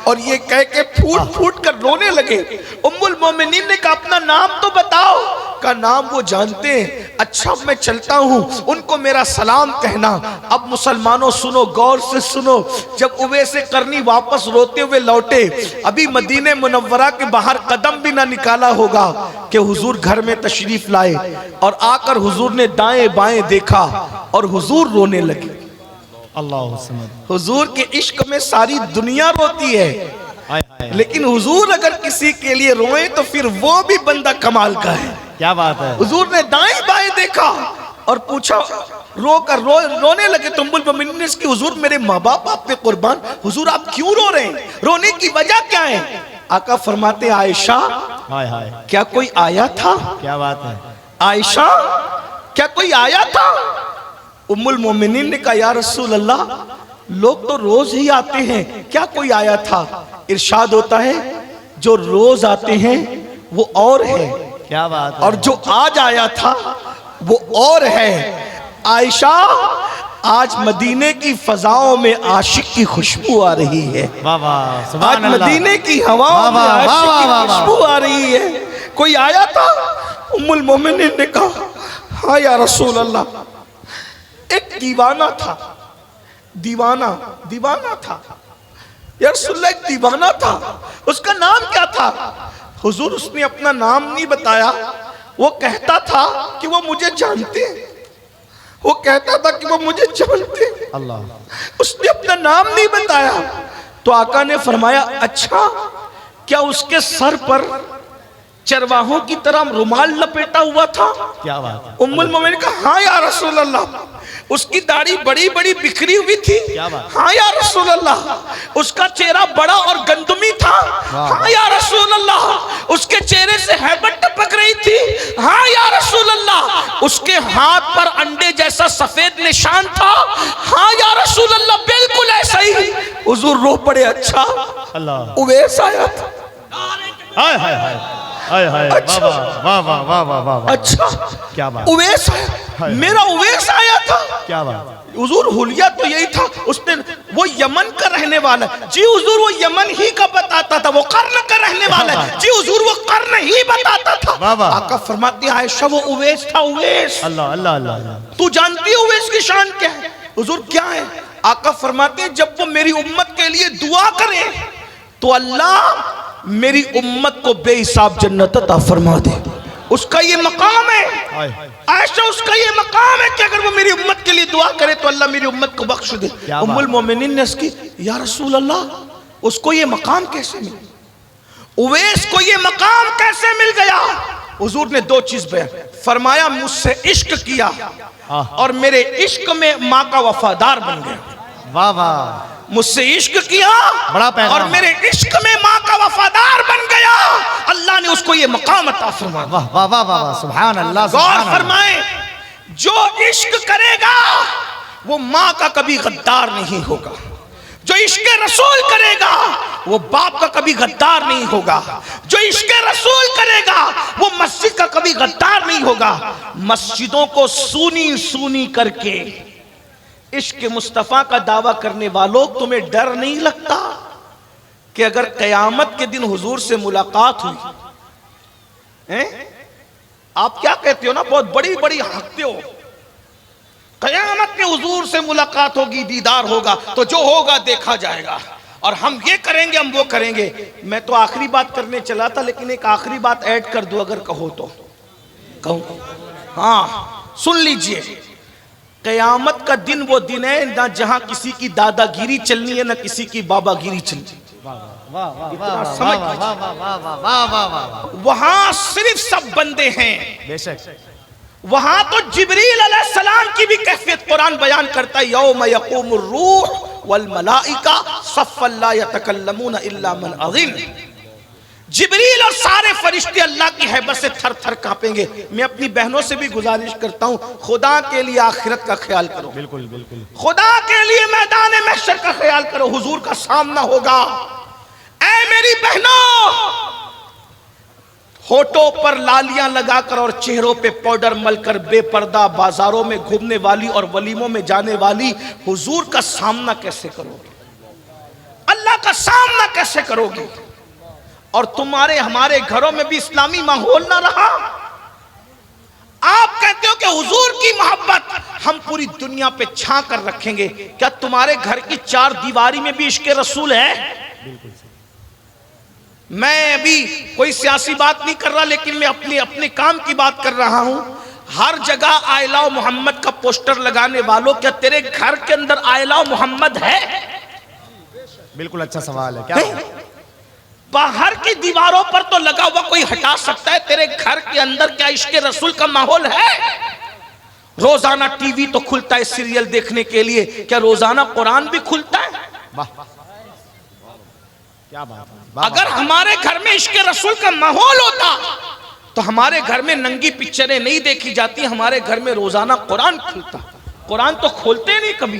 [SPEAKER 1] और ये कह के फूट फूट कर रोने लगे। उम्मुल मोमिनीन ने कहा, अपना नाम तो बताओ। का नाम वो जानते हैं। अच्छा मैं चलता हूँ, उनको मेरा सलाम कहना। अब मुसलमानों सुनो, गौर से सुनो। जब उवैस करनी वापस रोते हुए लौटे, अभी मदीने मुनव्वरा के बाहर कदम भी ना निकाला होगा कि हुजूर घर में तशरीफ लाए और आकर हुजूर ने दाएं बाएं देखा और हुजूर रोने लगे।
[SPEAKER 2] अल्लाह।
[SPEAKER 1] हुजूर के इश्क में सारी दुनिया रोती है, लेकिन हुजूर अगर किसी के लिए रोए तो फिर वो भी बंदा कमाल का है।
[SPEAKER 2] क्या बात है।
[SPEAKER 1] हुजूर ने दाएं बाएं देखा और पूछा, रोने लगे। तो उम्मुल मोमिनीन ने इसकी, हुजूर मेरे माँ बाप आप पे कुर्बान, हुजूर आप क्यों रो रहे हैं, रोने की वजह क्या है? आका फरमाते, आयशा
[SPEAKER 2] हाय हाय,
[SPEAKER 1] क्या कोई आया था?
[SPEAKER 2] क्या बात है।
[SPEAKER 1] आयशा क्या कोई आया था? उम्मुल मोमिनीन ने कहा, या रसूल अल्लाह, लोग तो रोज ही आते हैं, क्या कोई आया था? इरशाद होता है, जो रोज आते हैं वो और है,
[SPEAKER 2] क्या बात है।
[SPEAKER 1] और जो आज आया था वो और है। आयशा, आज मदीने की फजाओं में आशिक की खुशबू आ रही है।
[SPEAKER 2] वाह वाह, सुभान
[SPEAKER 1] आज
[SPEAKER 2] अल्लाह।
[SPEAKER 1] मदीने की हवाओं में आशिक की खुशबू आ रही है। कोई आया था? उम्मुल मोमिनीन ने कहा, हाँ या रसूल अल्लाह, एक दीवाना था, दीवाना था या रसूल अल्लाह, एक दीवाना था। उसका नाम क्या था? हुजूर उसने अपना नाम नहीं बताया, वो कहता था कि वो मुझे जानते हैं, वो कहता था कि वो मुझे जानते हैं।
[SPEAKER 2] अल्लाह।
[SPEAKER 1] उसने अपना नाम नहीं बताया। तो आका ने फरमाया, अच्छा क्या उसके सर पर चरवाहों की तरह रुमाल लपेटा हुआ था।
[SPEAKER 2] क्या बात है।
[SPEAKER 1] उम्मुल मोमिनीन कहा हाँ या रसूल अल्लाह। उसकी दाढ़ी बड़ी बड़ी बिखरी हुई थी।
[SPEAKER 2] क्या बात।
[SPEAKER 1] हाँ या रसूल अल्लाह। उसका चेहरा बड़ा और गंदमी था। हाँ या रसूल अल्लाह। उसके चेहरे से हैबत टपक रही थी। हाँ या रसूल अल्लाह। उसके हाथ पर अंडे जैसा सफेद निशान था। हाँ या रसूल अल्लाह, बिल्कुल ऐसा ही। हुजूर रो पड़े। अच्छा
[SPEAKER 2] अल्लाह।
[SPEAKER 1] उवैस आया था।
[SPEAKER 2] हाय हाय हाय हाय हाय।
[SPEAKER 1] अच्छा।
[SPEAKER 2] वाह वाह वाह वाह वाह वाह।
[SPEAKER 1] अच्छा
[SPEAKER 2] क्या बात।
[SPEAKER 1] उवैस आया, मेरा उवैस आया था।
[SPEAKER 2] क्या बात।
[SPEAKER 1] हुजूर हुलिया तो यही था। उसने वो यमन का रहने वाला है जी हुजूर, वो यमन ही का बताता था। वो कर्न का रहने वाला है जी हुजूर, वो कर्न ही बताता था।
[SPEAKER 2] वाह वाह।
[SPEAKER 1] आका फरमाती है आयशा वो उवैस था। उवैस,
[SPEAKER 2] अल्लाह अल्लाह अल्लाह।
[SPEAKER 1] तू जानती है उवैस की शान क्या है? हुजूर क्या है? आका फरमाते हैं जब वो मेरी उम्मत के लिए दुआ करे तो अल्लाह मेरी उम्मत को बेहिसाब जन्नत अता फरमा दे। उसका ये मकाम है आयशा, उसका ये मकाम है कि अगर वो मेरी उम्मत के लिए दुआ करे तो अल्लाह मेरी उम्मत को बख्श दे। उम्मुल मोमिनीन ने उसकी या रसूल अल्लाह उसको ये मकाम कैसे मिला? उवैस को ये मकाम कैसे मिल गया? हुजूर ने दो चीज बयान फरमाया, मुझसे इश्क किया और मेरे इश्क में माँ का वफादार बन गया।
[SPEAKER 2] वाह वाह।
[SPEAKER 1] मुझसे इश्क किया
[SPEAKER 2] बड़ा पैगाम।
[SPEAKER 1] और मेरे इश्क में माँ का वफादार बन गया। अल्लाह ने उसको ये मकाम अता फरमाया।
[SPEAKER 2] वाह वाह वाह वाह। सुभान अल्लाह।
[SPEAKER 1] गौर फरमाए, जो इश्क करेगा वो माँ का कभी गद्दार नहीं होगा। जो इश्क रसूल करेगा वो बाप का कभी गद्दार नहीं होगा। जो इश्क रसूल करेगा वो मस्जिद का कभी गद्दार नहीं होगा। मस्जिदों को सूनी सूनी करके इश्क मुस्तफा का दावा करने वालों, तुम्हें डर नहीं लगता कि अगर कयामत के दिन हुजूर से मुलाकात हुई हैं? आप क्या कहते हो ना, बहुत बड़ी बड़ी हंसते हो। कयामत में हुजूर से मुलाकात होगी, दीदार होगा, तो जो होगा देखा जाएगा और हम ये करेंगे, हम वो करेंगे। मैं तो आखिरी बात करने चला था, लेकिन एक आखिरी बात ऐड कर दूं अगर कहो तो। कहूं? हाँ सुन लीजिए, कयामत का दिन वो दिन है ना जहां किसी की दादागिरी चलनी है ना किसी की बाबागिरी चलनी। वहां सिर्फ सब बंदे हैं।
[SPEAKER 2] बेशक।
[SPEAKER 1] वहां तो जिब्रील अलैहिस्सलाम की भी कैफियत कुरान बयान करता है। यौम यक़ूमुर रूह वल मलाइका सफ़्फ़न ला यतकल्लमून इल्ला मन अज़िन। जिब्रील और सारे फरिश्ते अल्लाह की हैबत से थर थर कांपेंगे। मैं अपनी बहनों से भी गुजारिश करता हूँ, खुदा के लिए आखिरत का ख्याल करो।
[SPEAKER 2] बिल्कुल बिल्कुल।
[SPEAKER 1] खुदा के लिए मैदान महशर का ख्याल करो। हुजूर का सामना होगा। ऐ मेरी बहनों, होठों पर लालियां लगाकर और चेहरों पे पाउडर मलकर बेपर्दा बाजारों में घूमने वाली और वलीमों में जाने वाली हुजूर का सामना कैसे करोगे? अल्लाह का सामना कैसे करोगे? और तुम्हारे हमारे घरों में भी इस्लामी माहौल ना रहा। आप कहते हो कि हुजूर की मोहब्बत हम पूरी दुनिया पे छा कर रखेंगे। क्या तुम्हारे घर की चार दीवारी में भी इश्क रसूल है? मैं अभी कोई सियासी बात नहीं कर रहा, लेकिन मैं अपने काम की बात कर रहा हूं। हर जगह आई लव मोहम्मद का पोस्टर लगाने वालों, क्या तेरे घर के अंदर आई लव मोहम्मद है?
[SPEAKER 2] बिल्कुल अच्छा सवाल है। क्या
[SPEAKER 1] बाहर की दीवारों पर तो लगा हुआ कोई हटा सकता है, तेरे घर के अंदर क्या इश्क रसूल का माहौल है? रोजाना टीवी तो खुलता है सीरियल देखने के लिए, क्या रोजाना कुरान भी खुलता है?
[SPEAKER 2] वाह क्या बात है।
[SPEAKER 1] अगर हमारे घर में इश्क रसूल का माहौल होता तो हमारे घर में नंगी पिक्चरें नहीं देखी जाती, हमारे घर में रोजाना कुरान खुलता। कुरान तो खोलते नहीं कभी।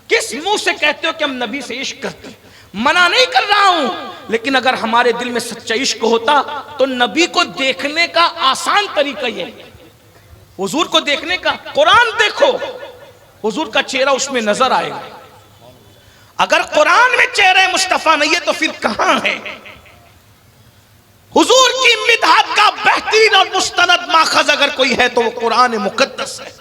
[SPEAKER 1] किस मुंह से कहते हो कि हम नबी से इश्क करते? मना नहीं कर रहा हूं, लेकिन अगर हमारे दिल में सच्चा इश्क होता तो नबी को देखने का आसान तरीका ये, हुजूर को देखने का, कुरान देखो, हुजूर का चेहरा उसमें नजर आएगा। अगर कुरान में चेहरे मुस्तफा नहीं है तो फिर कहां है? हुजूर की मिदहत का बेहतरीन और मुस्तनद माखज अगर कोई है तो वो कुरान मुकद्दस है।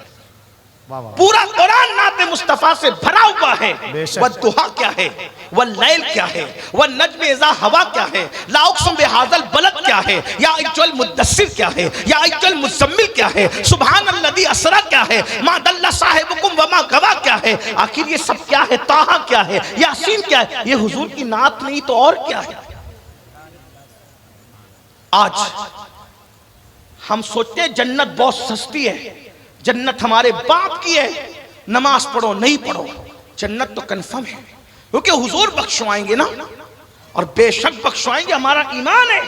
[SPEAKER 1] पूरा कुरान नाते मुस्तफा से भरा हुआ है। वह दुहा क्या है, वह लैल क्या है, वह नज्म इज़ा हवा क्या है, ला उक़्सिम बिहाज़ल बलद क्या है, या अय्युहल मुद्दस्सिर क्या है, या अय्युहल मुज़म्मिल क्या है, सुब्हानल्लज़ी अस्रा क्या है, मा दल्ला साहिबुकुम व मा गवा क्या है, आखिर ये सब क्या है? ताहा क्या है, यासीन क्या है? ये हुजूर की नात नहीं तो और क्या है? आज हम सोचते हैं जन्नत बहुत सस्ती है, जन्नत हमारे बाप की है, नमाज पढ़ो नहीं पढ़ो, जन्नत तो कंफर्म है क्योंकि हुजूर बख्शवाएंगे ना, और बेशक बख्शवाएंगे। हमारा ईमान है,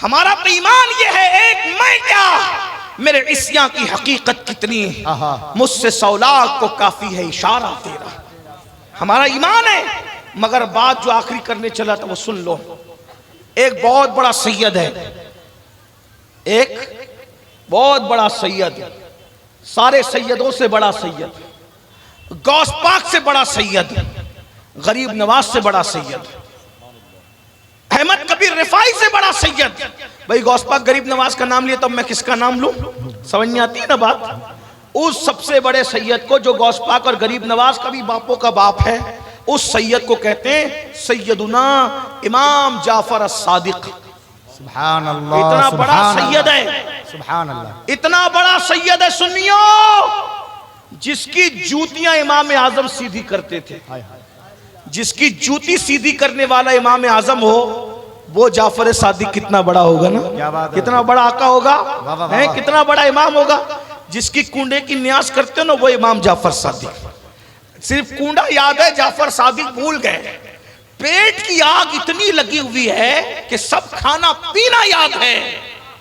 [SPEAKER 1] हमारा तो ईमान ये है, एक मैं क्या मेरे इस्या की हकीकत कितनी, मुझसे 100 लाख को काफी है इशारा तेरा। हमारा ईमान है। मगर बात जो आखिरी करने चला था वो सुन लो। एक बहुत बड़ा सैयद है, एक बहुत बड़ा सैयद, सारे सैयदों से बड़ा सैयद, गौस पाक से बड़ा सैयद, गरीब नवाज से बड़ा सैयद, अहमद कबीर रिफाई से बड़ा सैयद। भाई गौस पाक गरीब नवाज का नाम लिया, तब मैं किसका नाम लूं? समझ नहीं आती है ना बात। उस सबसे बड़े सैयद को, जो गौस पाक और गरीब नवाज का भी बापों का बाप है, उस सैयद को कहते हैं सैयदुना इमाम जाफर as-सादिक।
[SPEAKER 2] सुभान अल्लाह,
[SPEAKER 1] इतना बड़ा
[SPEAKER 2] सुभान
[SPEAKER 1] सैयद
[SPEAKER 2] अल्लाह,
[SPEAKER 1] है,
[SPEAKER 2] सुभान अल्लाह।
[SPEAKER 1] इतना बड़ा सैयद है सुन्नियो, जिसकी जूतियां इमाम आजम सीधी करते थे। जिसकी जूती सीधी करने वाला इमाम आजम हो, वो जाफर सादिक कितना बड़ा होगा ना,
[SPEAKER 2] क्या बात है।
[SPEAKER 1] कितना बड़ा आका होगा,
[SPEAKER 2] वाह, वाह,
[SPEAKER 1] है
[SPEAKER 2] वाह।
[SPEAKER 1] कितना बड़ा इमाम होगा। जिसकी कूंडे की न्यास करते हो ना, वो इमाम जाफर सादिक। सिर्फ कूंडा याद है, जाफर सादिक भूल गए। पेट की आग इतनी लगी हुई है कि सब खाना पीना याद है,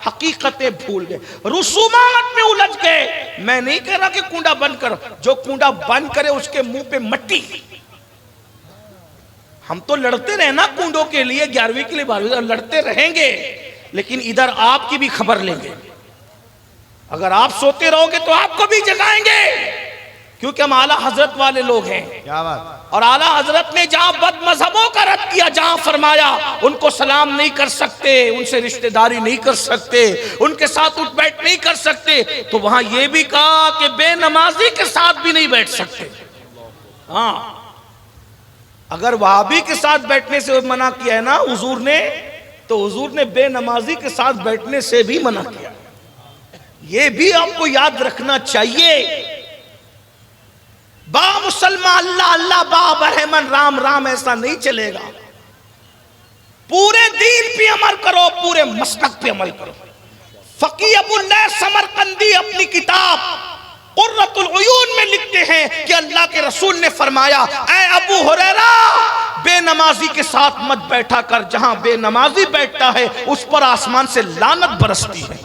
[SPEAKER 1] हकीकतें भूल गए, रुसूमात में उलझ गए। मैं नहीं कह रहा कि कूंडा बंद करो, जो कूंडा बंद करे उसके मुंह पे मट्टी। हम तो लड़ते रहे ना कूंडों के लिए, 11वीं के लिए 12वीं लड़ते रहेंगे, लेकिन इधर आपकी भी खबर लेंगे। अगर आप सोते रहोगे तो आपको भी जगाएंगे, क्योंकि हम आला हजरत वाले लोग हैं।
[SPEAKER 2] क्या बात।
[SPEAKER 1] और आला हजरत ने जहां बद मजहबों का रद्द किया, जहां फरमाया उनको सलाम नहीं कर सकते, उनसे रिश्तेदारी नहीं कर सकते, उनके साथ उठ बैठ नहीं कर सकते, तो वहां यह भी कहा कि बेनमाजी के साथ भी नहीं बैठ सकते। हाँ, अगर वहाबी के साथ बैठने से मना किया है ना हुजूर ने, तो हुजूर ने बेनमाजी के साथ बैठने से भी मना किया। यह भी आपको याद रखना चाहिए। बा मुसलमान अल्लाह अल्लाह, बा बरहमन राम राम, ऐसा नहीं चलेगा। पूरे दीन पे अमल करो, पूरे मसलक पे अमल करो। फकी अबुल्लाह समरकंदी अपनी किताब कुर्रतुल उयून में लिखते हैं कि अल्लाह के रसूल ने फरमाया, ऐ अबू हुरैरा, बेनमाजी के साथ मत बैठा कर, जहां बेनमाजी बैठता है उस पर आसमान से लानत बरसती है।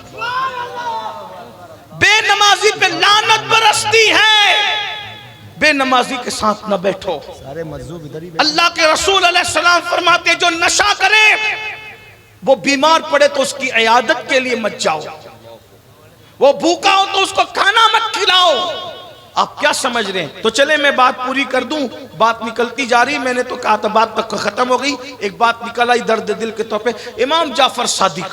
[SPEAKER 1] बेनमाजी पे लानत बरसती है। बेनमाजी के साथ न बैठो।
[SPEAKER 2] सारे मजदूर इधर ही।
[SPEAKER 1] अल्लाह के रसूल अलैहिस्सलाम फरमाते, जो नशा करे वो बीमार पड़े तो उसकी इयादत के लिए मत जाओ, वो भूखा हो तो उसको खाना मत खिलाओ। आप क्या समझ रहे हैं? तो चले मैं बात पूरी कर दूं, बात निकलती जा रही, मैंने तो कहा था बात तक खत्म हो गई, एक बात निकल आई दर्द दिल के तौर पे। इमाम जाफर सादिक,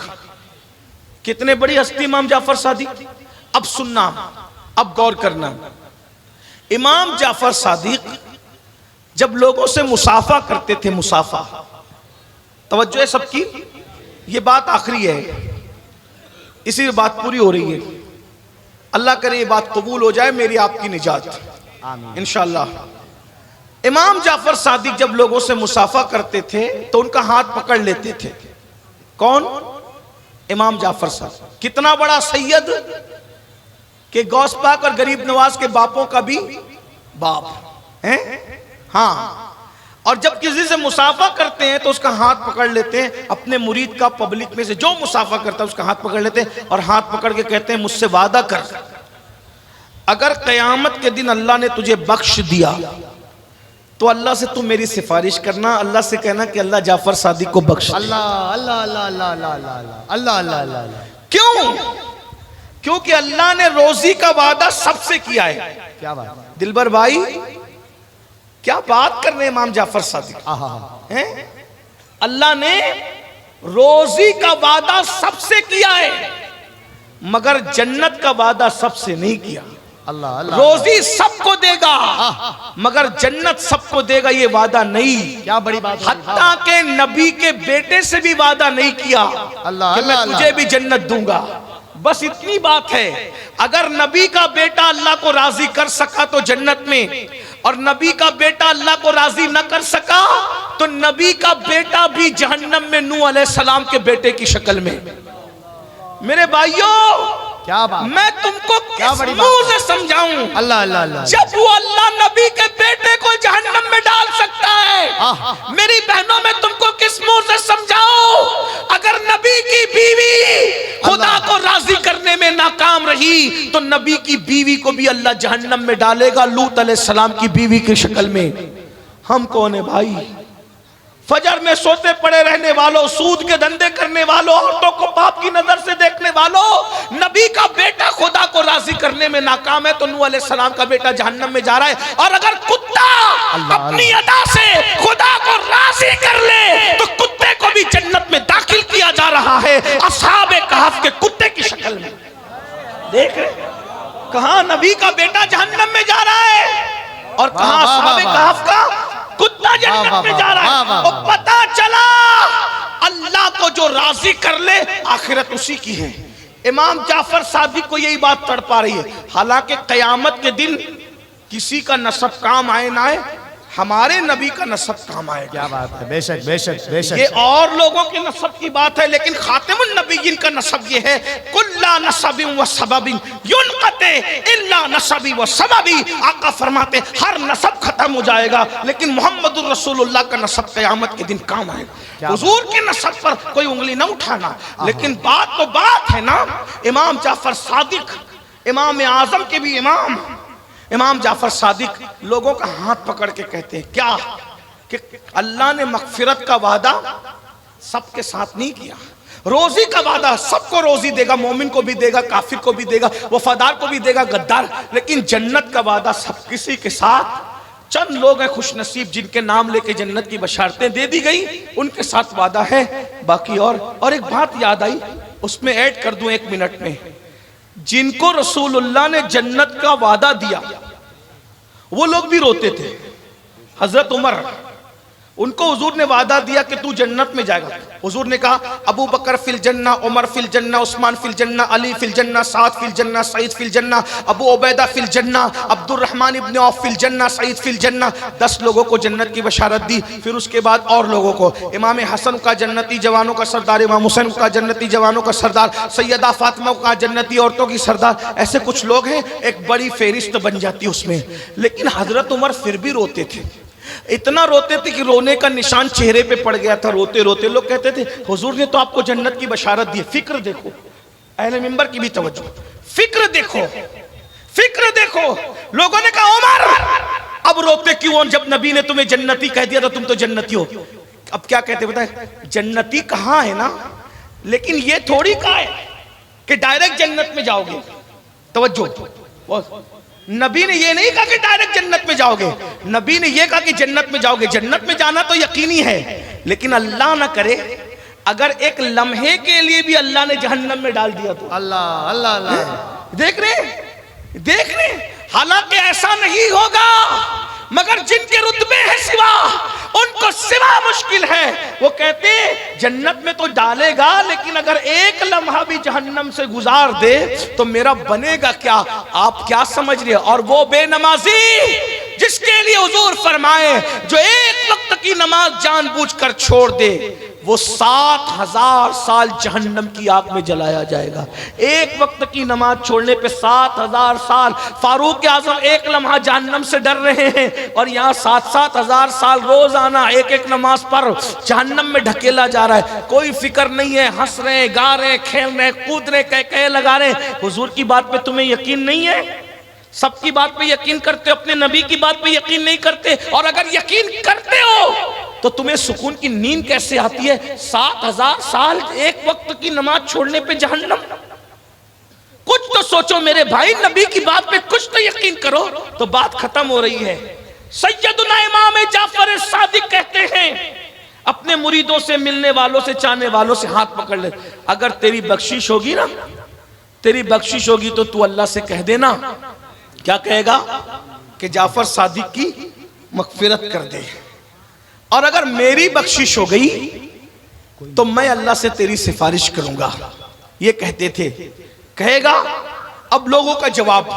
[SPEAKER 1] कितने बड़ी हस्ती इमाम जाफर सादिक। अब सुनना, अब गौर करना। इमाम जाफर सादिक जब लोगों से मुसाफा करते थे, मुसाफा, तवज्जो है सबकी, ये बात आखिरी है, इसी में बात पूरी हो रही है। अल्लाह करे ये बात कबूल हो जाए, मेरी आपकी निजात
[SPEAKER 2] आमीन
[SPEAKER 1] इंशाअल्लाह। इमाम जाफर सादिक जब लोगों से मुसाफा करते थे तो उनका हाथ पकड़ लेते थे। कौन? इमाम जाफर सादिक। कितना बड़ा सैयद कि गौस पाक और गरीब नवाज के बापों का भी बाप है। हाँ, और जब किसी से मुसाफा करते हैं तो उसका हाथ पकड़ लेते हैं, अपने मुरीद का, पब्लिक में से जो मुसाफा करता है उसका हाथ पकड़ लेते हैं और हाथ पकड़ के कहते हैं, मुझसे वादा कर, अगर क़यामत के दिन अल्लाह ने तुझे बख्श दिया तो अल्लाह से तू मेरी सिफारिश करना, अल्लाह से कहना कि अल्लाह जाफर सादिक को बख्श।
[SPEAKER 2] अल्लाह अल्लाह अल्लाह अल्लाह अल्लाह अल्लाह अल्लाह अल्लाह अल्लाह।
[SPEAKER 1] क्यों? क्योंकि अल्लाह ने रोजी का वादा सबसे किया है।
[SPEAKER 2] क्या बात।
[SPEAKER 1] दिलबर भाई क्या बात कर रहे हैं इमाम जाफर सादिक हैं? अल्लाह ने रोजी का वादा सबसे किया है, मगर जन्नत का वादा सबसे नहीं किया।
[SPEAKER 2] अल्लाह अल्लाह।
[SPEAKER 1] रोजी सबको देगा मगर जन्नत सबको देगा, ये वादा नहीं।
[SPEAKER 2] क्या बड़ी बात।
[SPEAKER 1] हत्ता के नबी के बेटे से भी वादा नहीं किया
[SPEAKER 2] अल्लाह
[SPEAKER 1] कि मैं
[SPEAKER 2] अल्लाह
[SPEAKER 1] तुझे भी जन्नत दूंगा। बस इतनी बात है। अगर नबी का बेटा अल्लाह को राजी कर सका तो जन्नत में, और नबी का बेटा अल्लाह को राजी न कर सका तो नबी का बेटा भी जहन्नम में नूह अलैहिस्सलाम के बेटे की शक्ल में। मेरे भाइयों,
[SPEAKER 2] क्या बात,
[SPEAKER 1] मैं तुमको
[SPEAKER 2] क्या
[SPEAKER 1] किस
[SPEAKER 2] बड़ी
[SPEAKER 1] मुंह
[SPEAKER 2] बात।
[SPEAKER 1] से समझाऊं?
[SPEAKER 2] अल्लाह अल्लाह अल्लाह।
[SPEAKER 1] जब वो अल्लाह नबी के बेटे को जहन्नम में डाल सकता है, मेरी बहनों में तुमको किस मुंह से समझाओ? अगर नबी की बीवी खुदा को राजी करने में नाकाम रही तो नबी की बीवी को भी अल्लाह जहन्नम में डालेगा, लूत अलैहिस्सलाम की बीवी की शक्ल में। हम कौन है भाई? फजर में सोते पड़े रहने वालों, सूद के धंधे करने वालों, औरतों को पाप की नजर से देखने वालों, नबी का बेटा खुदा को राजी करने में नाकाम है तो नूह अलैहिस्सलाम का बेटा जहन्नम में जा रहा है। और अगर कुत्ता अपनी अदा से खुदा को राजी कर ले तो कुत्ते को भी जन्नत में दाखिल किया जा रहा है, असहाबे कहफ के कुत्ते की शक्ल में। देख रहे कहां नबी का बेटा जहन्नम में जा रहा है और कहां असहाबे कहफ का कुत्ता जन्नत में जा रहा है। और पता चला अल्लाह को जो राजी कर ले आखिरत उसी की है। इमाम जाफर सादिक को यही बात तड़पा रही है। हालांकि कयामत के दिन किसी का नसब काम आए ना आए, हमारे नबी का नसब काम आएगा।
[SPEAKER 2] क्या बात है, बेशक बेशक बेशक।
[SPEAKER 1] ये और लोगों के नसब की बात है, लेकिन खातिमुन नबीयीन का नसब ये है, कुल्ला नसबिन व सबबिन युनक़ते इल्ला नसबी व सबबी। आका फरमाते हर नसब खत्म हो जाएगा लेकिन मोहम्मदुर रसूलुल्लाह का नसब क़यामत के दिन काम आएगा। हुजूर के नसब पर कोई उंगली न उठाना, लेकिन बात तो बात है ना। इमाम जाफर सादिक, इमाम आजम के भी इमाम जाफर सादिक लोगों का हाथ पकड़ के कहते हैं क्या कि अल्लाह ने मगफिरत का वादा सबके साथ नहीं किया, रोजी का वादा सबको रोजी देगा, मोमिन को भी देगा, काफिर को भी देगा, वफादार को भी देगा, गद्दार, लेकिन जन्नत का वादा सब किसी के साथ चंद लोग हैं खुशनसीब जिनके नाम लेके जन्नत की बशारतें दे दी गई, उनके साथ वादा है। बाकी और एक बात याद आई, उसमें ऐड कर दूं 1 मिनट में। जिनको रसूलुल्लाह ने जन्नत का वादा दिया वो लोग भी रोते थे। हजरत उमर, उनको हुजूर ने वादा दिया कि तू जन्नत में जाएगा। हुजूर ने कहा अबू बकर फिल जन्ना, उमर फिल जन्ना, उस्मान फिल जन्ना, अली फिल जन्ना, साद फिल जन्ना, सईद फिल जन्ना, अबू उबैदा फिल जन्ना, अब्दुर्रहमान इब्न औफ फिल जन्ना, सईद फिल जन्ना। 10 लोगों को जन्नत की बशारत दी। फिर उसके बाद और लोगों को, इमाम हसन का जन्नती जवानों का सरदार, इमाम हुसैन का जन्नती जवानों का सरदार, सैयदा फातिमा का जन्नती औरतों की सरदार, ऐसे कुछ लोग हैं। एक बड़ी फेरिस्त बन जाती उसमें। लेकिन हजरत उमर फिर भी रोते थे, इतना रोते थे कि रोने का निशान चेहरे पे पड़ गया था। रोते रोते लोग कहते थे हुजूर ने तो आपको जन्नत की बशारत दी। फिक्र देखो, अहले मिंबर की भी तवज्जो, फिक्र देखो, फिक्र देखो। लोगों ने कहा उमर अब रोते क्यों, जब नबी ने तुम्हें जन्नती कह दिया तो तुम तो जन्नती हो। अब क्या कहते बताए, जन्नती कहाँ है ना, लेकिन ये थोड़ी कहा है कि डायरेक्ट जन्नत में जाओगे। तवज्जो, नबी ने ये नहीं कहा कि डायरेक्ट जन्नत में जाओगे, नबी ने ये कहा कि जन्नत में जाओगे। जन्नत में जाना तो यकीनी है, लेकिन अल्लाह ना करे अगर एक लम्हे के लिए भी अल्लाह ने जहन्नम में डाल दिया तो।
[SPEAKER 2] अल्लाह अल्लाह अल्लाह।
[SPEAKER 1] देख रहे हालांकि ऐसा नहीं होगा, मगर जिनके रुतबे हैं सिवा, उनको सिवा मुश्किल है। वो कहते जन्नत में तो डालेगा, लेकिन अगर एक लम्हा भी जहन्नम से गुजार दे तो मेरा बनेगा क्या। आप क्या समझ रहे हो। और वो बेनमाजी जिसके लिए हुजूर फरमाए जो एक वक्त की नमाज जानबूझकर छोड़ दे वो 7000 साल जहन्नम की आग में जलाया जाएगा। एक वक्त की नमाज छोड़ने पे 7000 साल। फारूक आजम एक लम्हा जहन्नम से डर रहे हैं और यहाँ 7-7 साल रोजाना एक एक नमाज पर जहन्नम में ढकेला जा रहा है। कोई फिक्र नहीं है, हंस रहे, गा रहे, खेल रहे, कूद रहे, कह लगा रहे। हुजूर की बात पे तुम्हें यकीन नहीं है, सबकी बात पे यकीन करते, अपने नबी की बात पे यकीन नहीं करते। और अगर यकीन करते हो तो तुम्हें सुकून की नींद कैसे आती है। 7000 साल एक वक्त की नमाज छोड़ने पे जहन्नम। कुछ तो सोचो मेरे भाई, नबी की बात पे कुछ तो यकीन करो। तो बात खत्म हो रही है। सैयदुना इमाम जाफर सादिक कहते हैं अपने मुरीदों से, मिलने वालों से, चाहने वालों से हाथ पकड़ ले, अगर तेरी बख्शिश होगी ना, तेरी बख्शिश होगी तो तू अल्लाह से कह देना। क्या कहेगा कि जाफर सादिक की मगफिरत कर दे, और अगर मेरी बख्शिश हो गई तो मैं अल्लाह से तेरी सिफारिश करूंगा। ये कहते थे। कहेगा अब लोगों का जवाब,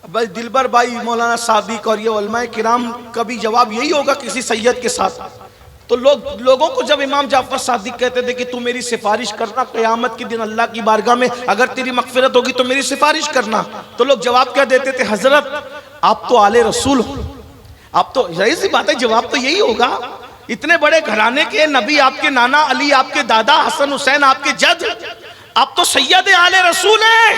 [SPEAKER 1] बस दिलबर भाई, मौलाना सादिक और ये उलमाए किराम का भी जवाब यही होगा किसी सैयद के साथ। तो लोगों को जब इमाम जाफर सादिक कहते थे कि तू मेरी सिफारिश करना क़यामत के दिन अल्लाह की बारगाह में, अगर तेरी मग़फ़िरत होगी तो मेरी सिफारिश करना, तो लोग जवाब क्या देते थे, हजरत आप तो आले रसूल हो, आप तो, यही सी बात है, जवाब तो यही होगा, इतने बड़े घराने के नबी, आपके नाना अली, आपके दादा हसन हुसैन, आपके जद, आप तो सैयद आले रसूल हैं,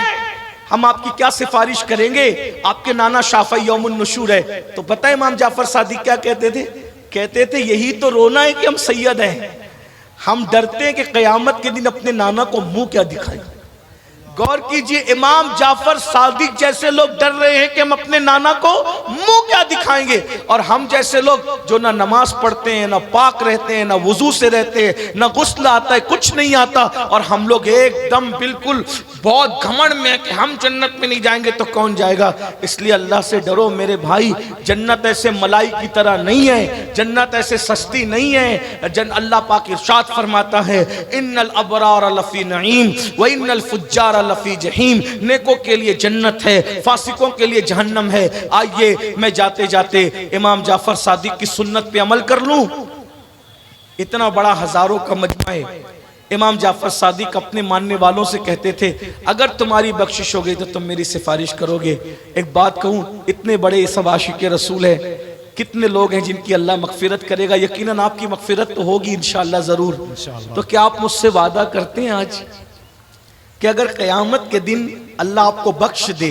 [SPEAKER 1] हम आपकी क्या सिफारिश करेंगे, आपके नाना शाफ़ई यौमुन नुशूर है। तो पता है इमाम जाफर सादिक क्या कहते थे, कहते थे यही तो रोना है कि हम सैयद हैं, हम डरते हैं कि क़यामत के दिन अपने नाना को मुंह क्या दिखाएं। गौर कीजिए, इमाम जाफर सादिक जैसे लोग डर रहे हैं कि हम अपने नाना को मुंह क्या दिखाएंगे, और हम जैसे लोग जो ना नमाज पढ़ते हैं, ना पाक रहते हैं, ना वुजू से रहते हैं, ना गुस्ल आता है, कुछ नहीं आता, और हम लोग एकदम बिल्कुल बहुत घमंड में है कि हम जन्नत में नहीं जाएंगे तो कौन जाएगा। इसलिए अल्लाह से डरो मेरे भाई, जन्नत ऐसे मलाई की तरह नहीं है, जन्नत ऐसे सस्ती नहीं है। अल्लाह पाक इरशाद फरमाता है, इन्नल अबरार लफी नईम व इन्नल फुज्जार लफी जहीम, नेकों के लिए जन्नत है, फासिकों के लिए जहन्नम है। आइए मैं जाते जाते इमाम जाफर सादिक की सुन्नत पे अमल कर लूं। इतना बड़ा हजारों का मजमा है। इमाम जाफर सादिक अपने मानने वालों से कहते थे, अगर तुम्हारी बख्शिश हो गई तो तुम मेरी सिफारिश करोगे। एक बात कहूं, इतने बड़े सब आशिक रसूल है, कितने लोग हैं जिनकी अल्लाह मगफिरत करेगा, यकीनन आपकी मगफिरत तो होगी इंशाअल्लाह जरूर। तो क्या आप मुझसे वादा करते हैं आज कि अगर क़यामत के दिन अल्लाह आपको बख्श दे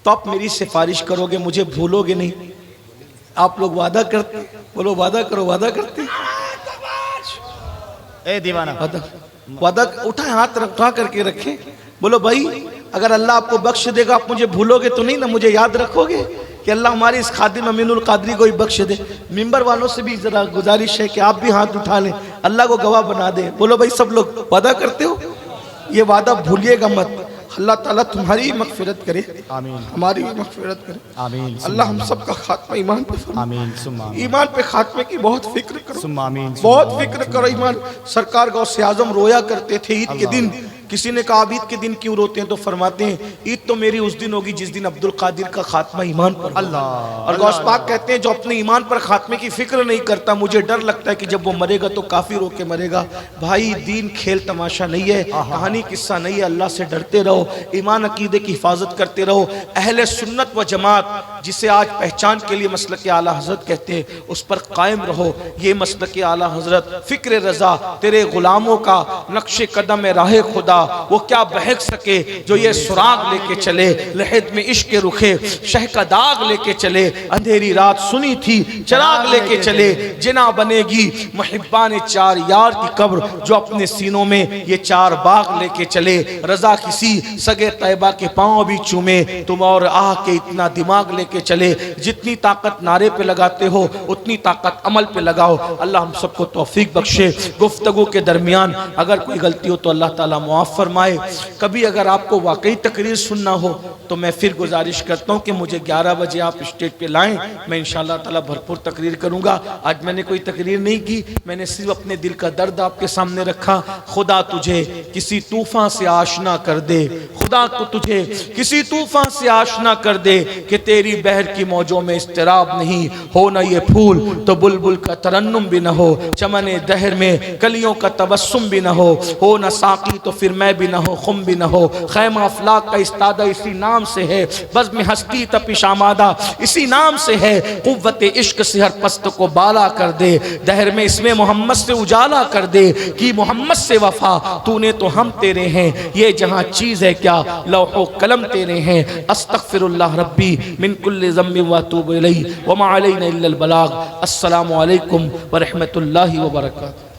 [SPEAKER 1] तो आप मेरी सिफारिश करोगे, मुझे भूलोगे नहीं? आप लोग वादा करते? बोलो वादा करो, वादा करते?
[SPEAKER 2] ए दीवाना,
[SPEAKER 1] वादा उठाए, हाथ उठा करके रखे, बोलो भाई अगर अल्लाह आपको बख्श देगा आप मुझे भूलोगे तो नहीं ना, मुझे याद रखोगे कि अल्लाह हमारे इस खादिम अमीनुल कादरी को ही बख्श दे। मिंबर वालों से भी जरा गुजारिश है कि आप भी हाथ उठा लें, अल्लाह को गवाह बना दे। बोलो भाई सब लोग वादा करते हो, ये वादा भूलिएगा मत। अल्लाह ताला तुम्हारी मगफिरत करे, आमीन, हमारी भी मगफिरत करे, आमीन। अल्लाह हम सब का खात्मा ईमान पे फरमाए, आमीन। ईमान पे खात्मे की बहुत फिक्र करो, आमीन, बहुत फिक्र करो ईमान। सरकार गौसे आजम रोया करते थे ईद के दिन। किसी ने कहा ईद के दिन क्यों रोते हैं, तो फरमाते हैं ईद तो मेरी उस दिन होगी जिस दिन अब्दुल कादिर का खात्मा ईमान पर। अल्लाह। और गौस पाक कहते हैं जो अपने ईमान पर खात्मे की फिक्र नहीं करता, मुझे डर लगता है कि जब वो मरेगा तो काफिर होके मरेगा। भाई दीन खेल तमाशा नहीं है, कहानी किस्सा नहीं है। अल्लाह से डरते रहो, ईमान अकीदे की हिफाजत करते रहो। अहले सुन्नत व जमात जिसे आज पहचान के लिए मसलक आला हजरत कहते हैं, उस पर कायम रहो। ये मसलक आला हजरत फिक्र रजा तेरे गुलामों का नक्शे कदम राह खुदा, वो क्या बहक सके जो ये सुराग लेके चले, लहद में इश्क के रुखे शह का दाग लेके चले। अंधेरी रात सुनी थी चिराग लेके चले, जिना बनेगी मुहिब्बान चार यार की कब्र जो अपने सीनों में ये चार बाग लेके चले। रजा किसी सगे तैयबा के पांव भी चूमे, तुम और आह के इतना दिमाग लेके चले। जितनी ताकत नारे पे लगाते हो उतनी ताकत अमल पे लगाओ। अल्लाह हम सबको तौफीक बख्शे। गुफ्तगू के दरमियान अगर कोई गलती हो तो अल्लाह ताला मुआफ़ फरमाए। कभी अगर आपको वाकई तकरीर सुनना हो तो मैं फिर गुजारिश करता हूँ कि मुझे 11 बजे आप स्टेज पे लाएं, मैं इंशाअल्लाह ताला भरपूर तकरीर करूँगा। आज मैंने कोई तकरीर नहीं की, मैंने सिर्फ अपने दिल का दर्द आपके सामने रखा। खुदा तुझे किसी तूफान से आशना कर दे, खुदा को तुझे किसी तूफान से आशना कर दे कि तेरी बहर की मौजों में इस्तिराब नहीं हो, ना ये फूल तो बुलबुल का तरन्नुम भी न हो, चमने दहर में कलियों का तबस्सुम भी न हो ना साकी तो फिर मैं भी न हो, खुम भी न हो। खैमा अफलाक का इस्तादा इसी नाम से है, बज़्म हस्ती तपिश आमादा इसी नाम से है। कुव्वत इश्क से हर पस्त को बाला कर दे, दहर में इसमें मोहम्मद से उजाला कर दे कि मोहम्मद से वफा तूने तो हम तेरे हैं, ये जहाँ चीज़ है क्या लौहो कलम तेरे हैं। अस्तगफिरुल्लाह रब्बी मिन कुल्लि ज़म्बि व अतूबु इलैहि व मा अलैना इल्लल बलाग। अस्सलामु अलैकुम व रहमतुल्लाहि व बरकातुहू।